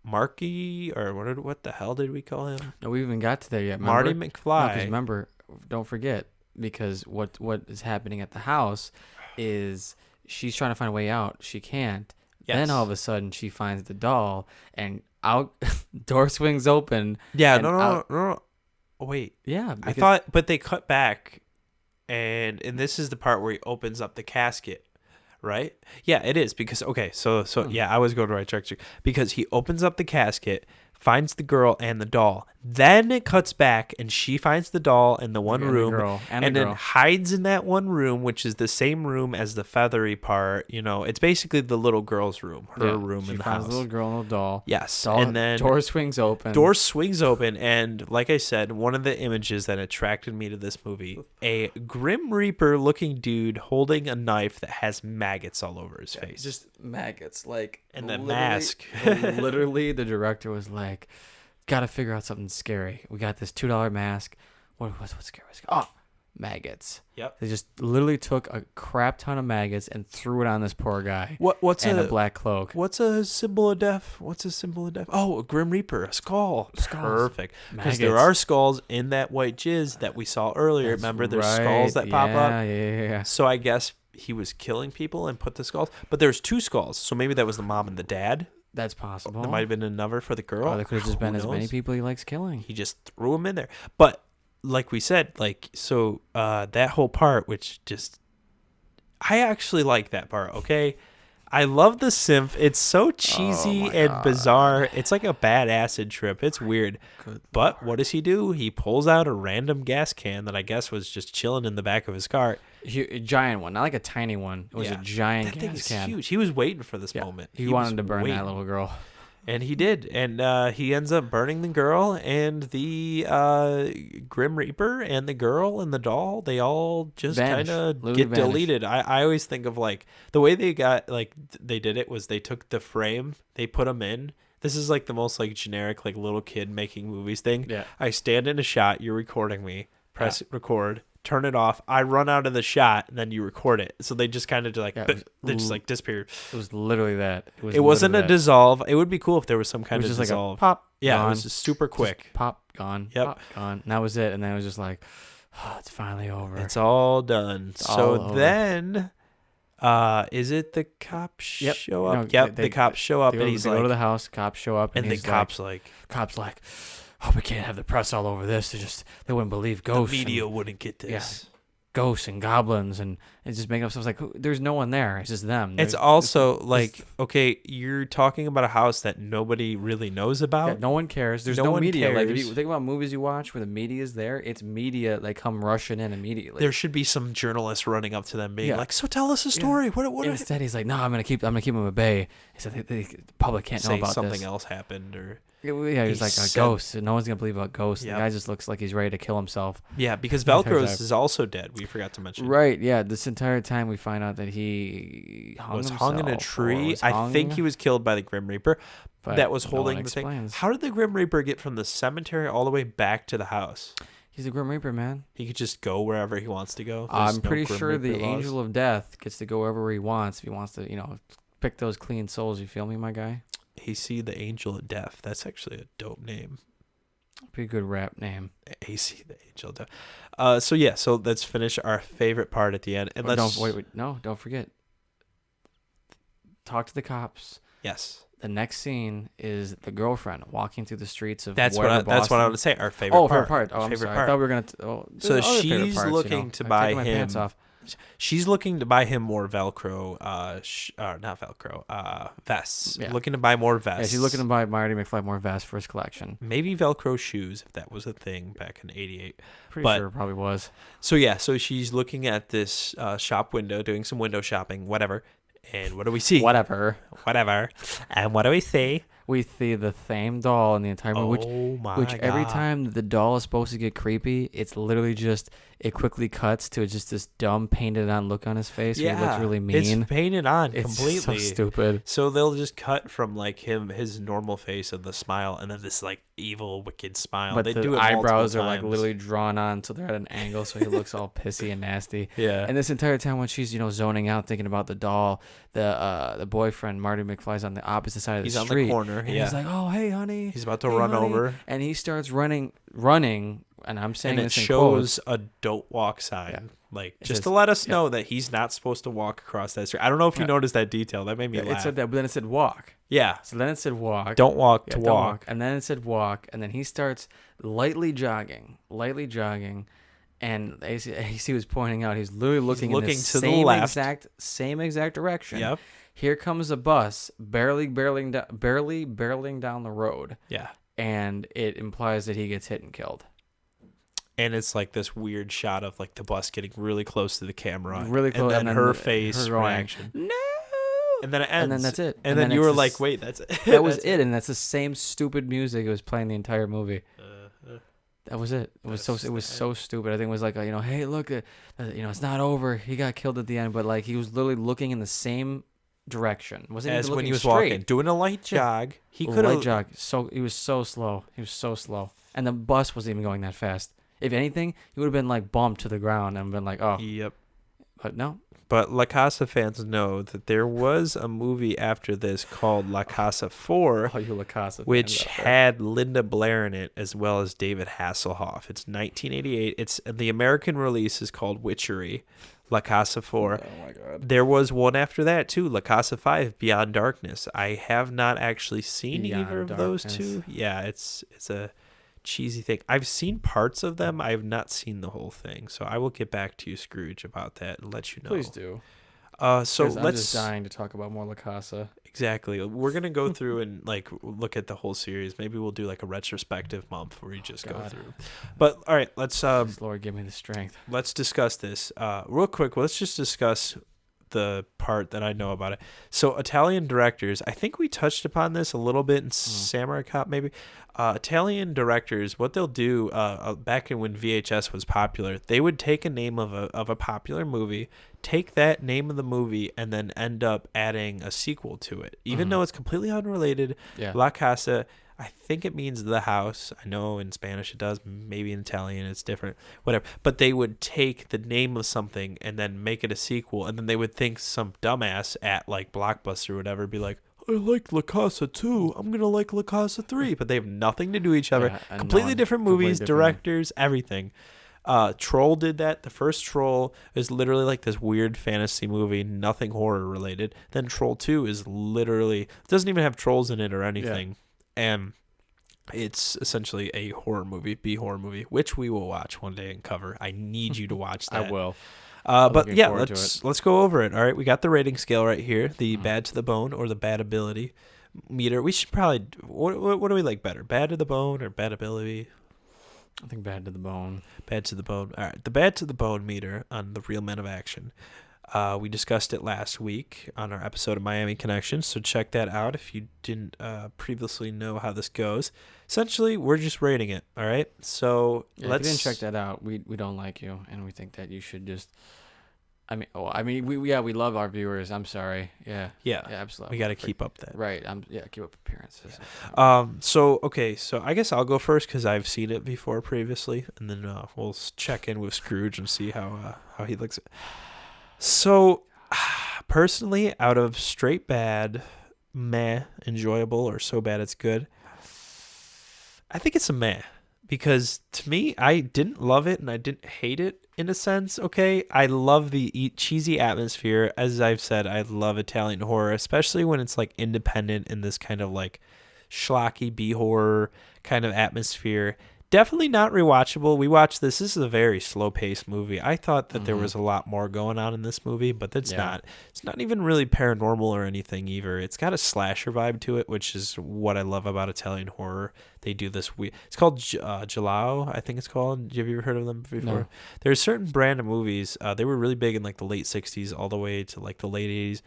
Marky, or what the hell did we call him? No, we even got to there yet. Marty Remember? McFly. No, 'cause remember, don't forget, because what is happening at the house is she's trying to find a way out. She can't. Yes. Then all of a sudden she finds the doll and out door swings open. Yeah, and no. out- Oh, wait. Yeah, I because- thought, but they cut back, and this is the part where he opens up the casket, right? Yeah, it is because so yeah, I was going to the right direction because he opens up the casket, finds the girl and the doll. Then it cuts back, and she finds the doll in the one And the room, girl, and the then girl. hides in that one room, which is the same room as the feathery part. It's basically the little girl's room, her Yeah, room she in the finds house. the little girl and the doll. Yes, Doll, and then door swings open. door swings open, and like I said, one of the images that attracted me to this movie, a Grim Reaper looking dude holding a knife that has maggots all over his face. Just maggots, like And the literally- mask. Literally, the director was like, "Gotta figure out something scary. We got this $2 mask. What's scary? Oh, maggots." Yep. They just literally took a crap ton of maggots and threw it on this poor guy. What's and a black cloak? What's a symbol of death? What's a symbol of death? Oh, a Grim Reaper, a skull. Skulls. Perfect. Because there Maggots. are skulls in that white jizz that we saw earlier. That's Remember, there's right. skulls that pop up. Yeah. So I guess he was killing people and put the skulls. But there's 2 skulls. So maybe that was the mom and the dad. That's possible. There might have been another for the girl. Or there could have just Who been as many knows? people he likes killing. He just threw them in there. But like we said, that whole part, which just, I actually like that part. Okay, I love the synth. It's so cheesy and bizarre. It's like a bad acid trip. It's weird. But what does he do? He pulls out a random gas can that I guess was just chilling in the back of his cart. A giant one, not like a tiny one. It was a giant That thing gas is can. huge. He was waiting for this Yeah. moment. He was wanted to burn waiting. that little girl. And he did. And he ends up burning the girl, and the Grim Reaper and the girl and the doll, they all just Vanish. kind of Literally get vanish. deleted. I always think of the way they got, they did it was they took the frame, they put them in. This is the most generic little kid making movies thing. Yeah. I stand in a shot, you're recording me, press record, turn it off, I run out of the shot, and then you record it. So they just kind of they just disappeared. It was literally that. It wasn't a literally that. dissolve. It would be cool if there was some kind It was of just dissolve. like a pop. Yeah, gone, it was just super quick. just pop, gone. Yep. Pop, gone. And that was it. And then it was just like, oh, it's finally over. It's all done. all So over. then, is it the cops show up? No, Yep, they- the cops show up, They and go, he's they go to the house. Cops show up, and the he's cops cops like, oh, we can't have the press all over this. They wouldn't believe the ghosts. media and wouldn't get this. ghosts and goblins and just making up stuff. It's like there's no one there. It's just them. It's also like, okay, you're talking about a house that nobody really knows about. Yeah, no one cares. There's no media. Like if you think about movies you watch where the media is there, it's media like come rushing in immediately. There should be some journalists running up to them being like, "So tell us a story." What instead he's like, "No, I'm gonna keep them a bay." He said the public can't know about something this. else happened or. Yeah, he's like a ghost. No one's gonna believe about ghosts. Yep. The guy just looks like he's ready to kill himself. Yeah, because Velcros is also dead. We forgot to mention. Right. Yeah. This entire time we find out that he was hung in a tree. I think he was killed by the Grim Reaper. But that was holding the thing. How did the Grim Reaper get from the cemetery all the way back to the house? He's a Grim Reaper, man. He could just go wherever he wants to go. I'm pretty sure the Angel of Death gets to go wherever he wants if he wants to, pick those clean souls. You feel me, my guy? AC the Angel of Death. That's actually a dope name. Pretty good rap name. AC the Angel of Death. So let's finish our favorite part at the end. And don't forget. Talk to the cops. Yes. The next scene is the girlfriend walking through the streets of That's what I want to say. Our favorite part. Favorite part. Oh, I'm sorry. I thought we were going to... so she's looking to buy him... She's looking to buy him more Velcro, not Velcro, vests. Yeah. Looking to buy more vests. Yeah, she's looking to buy Marty McFly more vests for his collection. Maybe Velcro shoes, if that was a thing back in '88. Pretty sure it probably was. So she's looking at this shop window, doing some window shopping, whatever. And what do we see? Whatever. And what do we see? We see the same doll in the entire movie, which every time the doll is supposed to get creepy, it's literally just, it quickly cuts to just this dumb painted on look on his face. Yeah, where he looks really mean. It's painted on completely. It's so stupid. So they'll just cut from like his normal face of the smile, and then this like evil, wicked smile. But they the do it eyebrows are like literally drawn on, so they're at an angle, so he looks all pissy and nasty. Yeah. And this entire time when she's zoning out thinking about the doll, the boyfriend Marty McFly's on the opposite side of the street. He's on the corner. And he's like, "Oh, hey, honey." He's about to run over, and he starts running. And I'm saying and this it in shows quotes. a don't walk sign, just to let us know that he's not supposed to walk across that street. I don't know if you noticed that detail. That made me laugh. It said that, but then it said walk. Yeah. So then it said walk. Don't walk to walk. And then it said walk, and then he starts lightly jogging, and AC was pointing out he's literally looking in the same exact direction. Yep. Here comes a bus barely barreling down the road. Yeah. And it implies that he gets hit and killed. And it's like this weird shot of like the bus getting really close to the camera. Really close. And then her face reaction. No. And then it ends. And then that's it. And then you were like, wait, that's it. That was it. And that's the same stupid music it was playing the entire movie. That was it. It was so stupid. I think it was like, hey, look, it's not over. He got killed at the end, but like he was literally looking in the same direction. Wasn't as even when he was straight. Walking, doing a light jog. He could have jog. So he was so slow. And the bus wasn't even going that fast. If anything, he would have been like bumped to the ground and been like, oh. Yep. But no. But La Casa fans know that there was a movie after this called La Casa 4, La Casa which had Linda Blair in it as well as David Hasselhoff. It's 1988. The American release is called Witchery, La Casa 4. Oh my God. There was one after that too, La Casa 5, Beyond Darkness. I have not actually seen either of those two. Yeah, it's a cheesy thing. I've seen parts of them. I have not seen the whole thing. So I will get back to you, Scrooge, about that and let you know. Please do. I'm just dying to talk about more La Casa. Exactly. We're gonna go through and like look at the whole series. Maybe we'll do like a retrospective month where you just go through. But all right, let's Lord, give me the strength. Let's discuss this real quick. Let's just discuss the part that I know about it. So Italian directors, I think we touched upon this a little bit in Samurai Cop maybe. Italian directors, what they'll do back in when VHS was popular, they would take a name of a popular movie, take that name of the movie, and then end up adding a sequel to it, even though it's completely unrelated. Yeah. La Casa, I think it means the house. I know in Spanish it does. Maybe in Italian it's different. Whatever. But they would take the name of something and then make it a sequel, and then they would think some dumbass at like Blockbuster or whatever be like, I like La Casa 2. I'm going to like La Casa 3. But they have nothing to do with each other. Yeah, completely different movies, directors, everything. Troll did that. The first Troll is literally like this weird fantasy movie, nothing horror related. Then Troll 2 is literally, doesn't even have trolls in it or anything. Yeah. And It's essentially a horror movie, B-horror movie, which we will watch one day and cover. I need you to watch that. I will. But yeah, let's go over it. All right, we got the rating scale right here, the bad to the bone or the bad ability meter. We should probably, what do we like better, bad to the bone or bad ability? I think bad to the bone. Bad to the bone. All right, the bad to the bone meter on the Real Men of Action. We discussed it last week on our episode of Miami Connection, so check that out if you didn't previously know how this goes. Essentially, we're just rating it, all right? So if you didn't check that out, we don't like you, and we think that you should just... we love our viewers. I'm sorry. Yeah, absolutely. We got to keep up that. Right. Keep up appearances. Yeah. So I guess I'll go first because I've seen it before previously, and then we'll check in with Scrooge and see how he looks. So, personally, out of straight bad, meh, enjoyable, or so bad it's good, I think it's a meh. Because to me, I didn't love it and I didn't hate it in a sense, okay? I love the cheesy atmosphere. As I've said, I love Italian horror, especially when it's like independent in this kind of like schlocky B-horror kind of atmosphere. Definitely not rewatchable. We watched this. This is a very slow-paced movie. I thought that there was a lot more going on in this movie, but that's not. It's not even really paranormal or anything either. It's got a slasher vibe to it, which is what I love about Italian horror. They do this. It's called Giallo, I think it's called. Have you ever heard of them before? No. There's a certain brand of movies. They were really big in like the late 60s all the way to like the late 80s.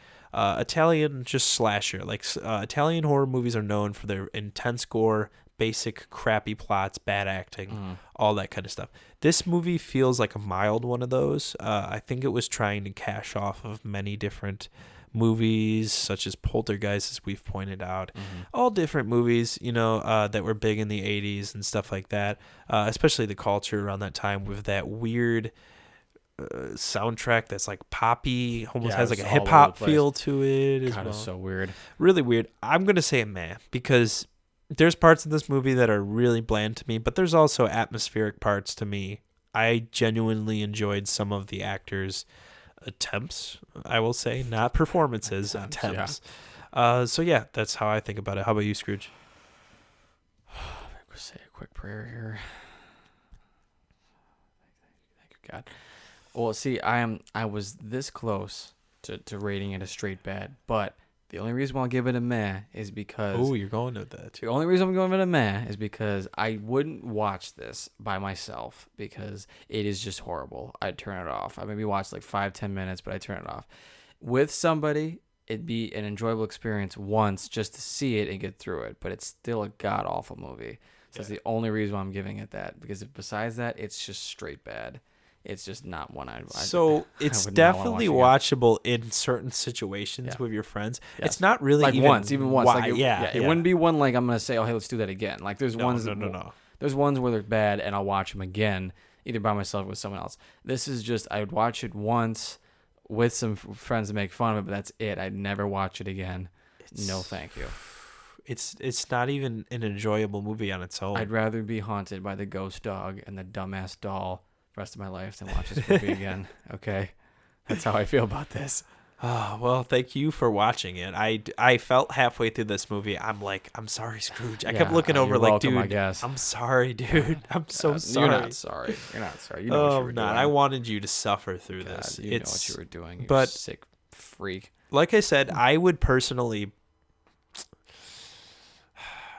Italian just slasher. Like Italian horror movies are known for their intense gore, basic crappy plots, bad acting, all that kind of stuff. This movie feels like a mild one of those. I think it was trying to cash off of many different movies, such as Poltergeist, as we've pointed out. All different movies, that were big in the 80s and stuff like that, especially the culture around that time with that weird soundtrack that's like poppy, almost has like a hip-hop feel to it. God, it's so weird. Really weird. I'm going to say a meh, because there's parts of this movie that are really bland to me, but there's also atmospheric parts to me. I genuinely enjoyed some of the actors' attempts, I will say, not performances, attempts. So yeah, that's how I think about it. How about you, Scrooge? I'm going to say a quick prayer here. Thank you, God. Well, see, I was this close to rating it a straight bad, but the only reason why I'll give it a meh is because... Oh, you're going with that. The only reason I'm going with it a meh is because I wouldn't watch this by myself because it is just horrible. I'd turn it off. I maybe watch like 5-10 minutes, but I turn it off. With somebody, it'd be an enjoyable experience once just to see it and get through it, but it's still a god-awful movie. So that's the only reason why I'm giving it that, because besides that, it's just straight bad. It's just not one I'd So it's definitely watchable in certain situations with your friends. Yes. It's not really like even once. Like it wouldn't be one like I'm gonna say, oh hey, let's do that again. Like there's ones. There's ones where they're bad, and I'll watch them again, either by myself or with someone else. This is just I would watch it once with some friends to make fun of it, but that's it. I'd never watch it again. No, thank you. It's not even an enjoyable movie on its own. I'd rather be haunted by the ghost dog and the dumbass doll rest of my life than watch this movie again. Okay, that's how I feel about this. Oh, well, thank you for watching it. I felt halfway through this movie, I'm like, I'm sorry, Scrooge. I kept looking over like, welcome, dude, I guess. I'm sorry, dude. I'm so sorry. You're not sorry. You know what you were doing. I wanted you to suffer through this. You know what you were doing. You sick freak. Like I said, I would personally...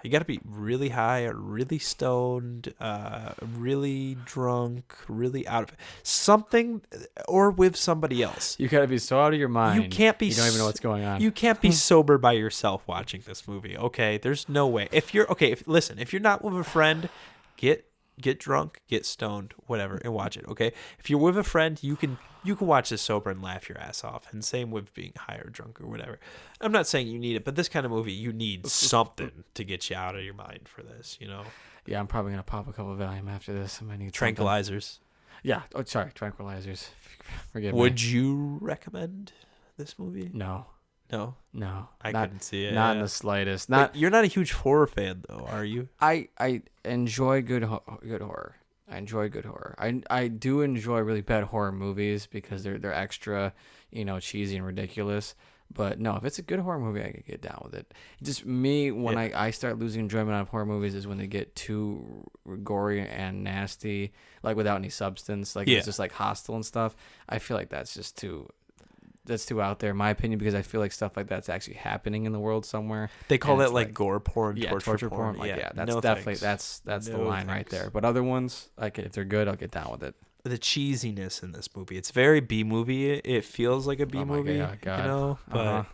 You got to be really high or really stoned, really drunk, really out of it. Something, or with somebody else. You got to be so out of your mind. You can't be. You don't even know what's going on. You can't be sober by yourself watching this movie. Okay, there's no way. If you're listen. If you're not with a friend, get drunk, get stoned, whatever, and watch it. Okay. If you're with a friend, you can watch this sober and laugh your ass off. And same with being high or drunk or whatever. I'm not saying you need it, but this kind of movie, you need something to get you out of your mind for this, Yeah, I'm probably going to pop a couple of Valium after this. I might need tranquilizers. Something. Yeah. Oh, sorry. Tranquilizers. Forgive me. Would you recommend this movie? No. I couldn't see it. Not in the slightest. But you're not a huge horror fan, though, are you? I enjoy good horror. I enjoy good horror. I do enjoy really bad horror movies because they're extra, cheesy and ridiculous. But no, if it's a good horror movie, I can get down with it. Just me, when I start losing enjoyment out of horror movies is when they get too gory and nasty, like without any substance. Like it's just like hostile and stuff. I feel like that's just too out there, in my opinion, because I feel like stuff like that's actually happening in the world somewhere. They call it like gore porn, torture porn. Like, that's definitely that's the line right there. But other ones, like if they're good, I'll get down with it. The cheesiness in this movie, it's very B movie. It feels like a B movie, but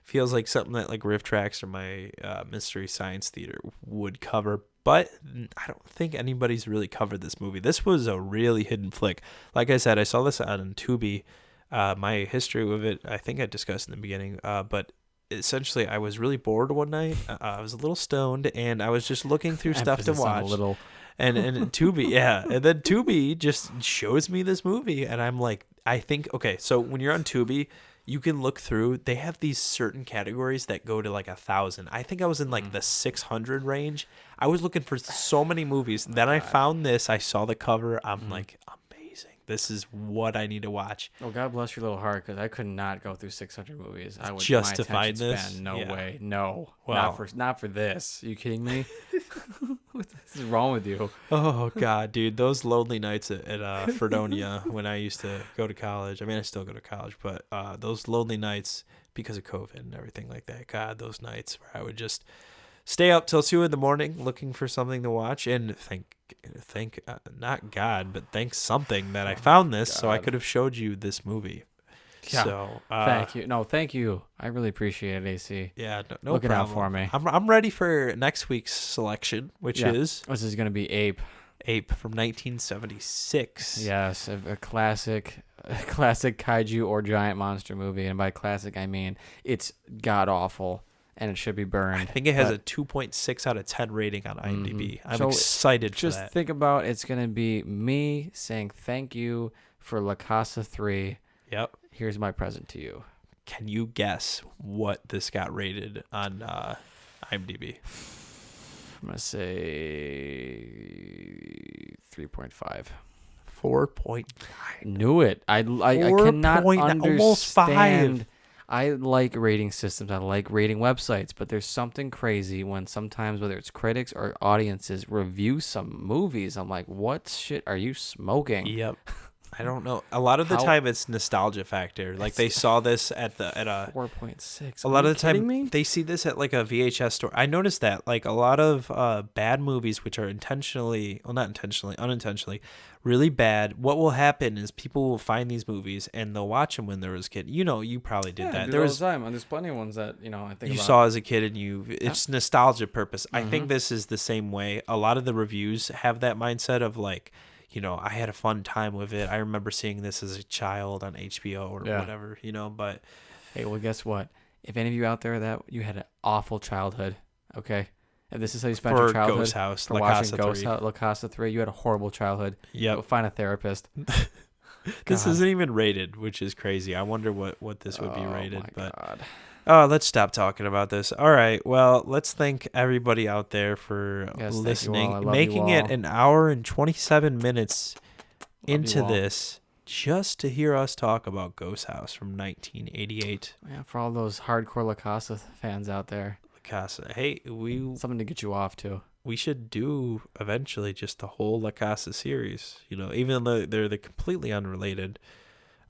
feels like something that like Riff Tracks or my Mystery Science Theater would cover. But I don't think anybody's really covered this movie. This was a really hidden flick. Like I said, I saw this on Tubi. My history with it, I think I discussed in the beginning, but essentially I was really bored one night. I was a little stoned, and I was just looking through stuff to watch. And Tubi, and then Tubi just shows me this movie, and I'm like, I think, okay, so when you're on Tubi, you can look through, they have these certain categories that go to like 1,000. I think I was in like the 600 range. I was looking for so many movies. Then I found this, I saw the cover, I'm like, this is what I need to watch. Well, God bless your little heart, because I could not go through 600 movies. I would just to find this. No way, no. Wow. Not for this. Are you kidding me? What is wrong with you? Oh God, dude, those lonely nights at Fredonia when I used to go to college. I mean, I still go to college, but those lonely nights because of COVID and everything like that. God, those nights where I would just stay up till 2 a.m. looking for something to watch, and thank not God, but thank something that I found this, so I could have showed you this movie. Yeah. So thank you. No, thank you. I really appreciate it, AC. Yeah, no Looking problem. out for me. I'm ready for next week's selection, which is this is going to be Ape from 1976. Yes, a classic kaiju or giant monster movie, and by classic I mean it's god awful. And it should be burned. I think it has a 2.6 out of 10 rating on IMDb. I'm excited for that. Just think about it's going to be me saying thank you for La Casa 3. Yep. Here's my present to you. Can you guess what this got rated on IMDb? I'm going to say 3.5. 4.9. Knew it. I cannot understand. Almost 5. I like rating systems. I like rating websites, but there's something crazy when sometimes, whether it's critics or audiences, review some movies. I'm like, what shit are you smoking? Yep. I don't know. A lot of the time it's nostalgia factor. Like they saw this at a 4.6. A lot of the time they see this at like a VHS store. I noticed that like a lot of bad movies, which are unintentionally, really bad. What will happen is people will find these movies and they'll watch them when they was a kid. You know, you probably did that. There was time. There's plenty of ones that I think you saw as a kid, and it's nostalgia purpose. I think this is the same way. A lot of the reviews have that mindset of like, I had a fun time with it. I remember seeing this as a child on HBO or whatever, but hey, well, guess what? If any of you out there that you had an awful childhood, okay? If this is how you spent your childhood, Ghosthouse, for watching Ghosthouse, La Casa 3, you had a horrible childhood. Yeah, find a therapist. This isn't even rated, which is crazy. I wonder what this would be rated. God. Let's stop talking about this. All right. Well, let's thank everybody out there for listening, making it an hour and 27 minutes into this just to hear us talk about Ghosthouse from 1988. Yeah, for all those hardcore La Casa fans out there. La Casa. Hey, something to get you off too. We should do eventually just the whole La Casa series, even though they're completely unrelated.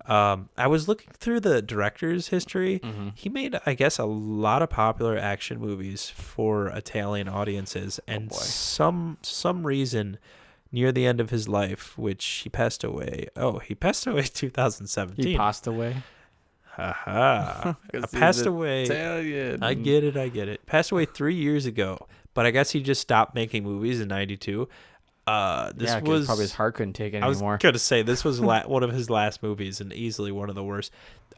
I was looking through the director's history. Mm-hmm. He made, I guess, a lot of popular action movies for Italian audiences, and some reason near the end of his life, which he passed away. Oh, he passed away in 2017. He passed away. I passed away. Italian. I get it. Passed away 3 years ago, but I guess he just stopped making movies in '92. This was probably his heart couldn't take it anymore. I was gonna say this was one of his last movies, and easily one of the worst.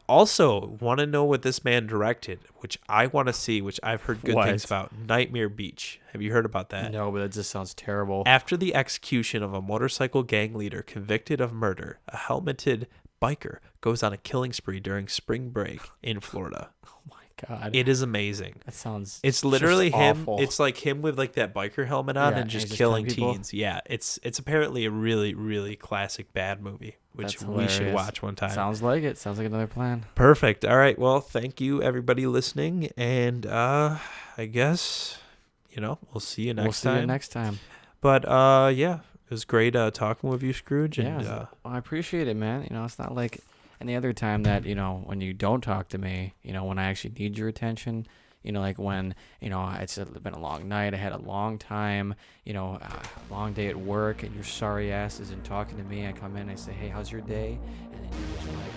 Also, want to know what this man directed, which I want to see, which I've heard good things about. Nightmare Beach. Have you heard about that? No, but it just sounds terrible. After the execution of a motorcycle gang leader convicted of murder, a helmeted biker goes on a killing spree during spring break in Florida. Oh my God. It is amazing. That sounds. It's literally him. Awful. It's like him with like that biker helmet on and just killing teens. Yeah, it's apparently a really, really classic bad movie, which we should watch one time. Sounds like it. Sounds like another plan. Perfect. All right. Well, thank you everybody listening, and I guess we'll see you next time. We'll see you next time. But yeah, it was great talking with you, Scrooge. And I appreciate it, man. It's not like any other time that when you don't talk to me, when I actually need your attention. Like when it's been a long night, I had a long time, a long day at work, and your sorry ass isn't talking to me. I come in, I say, hey, how's your day? And then you're just like,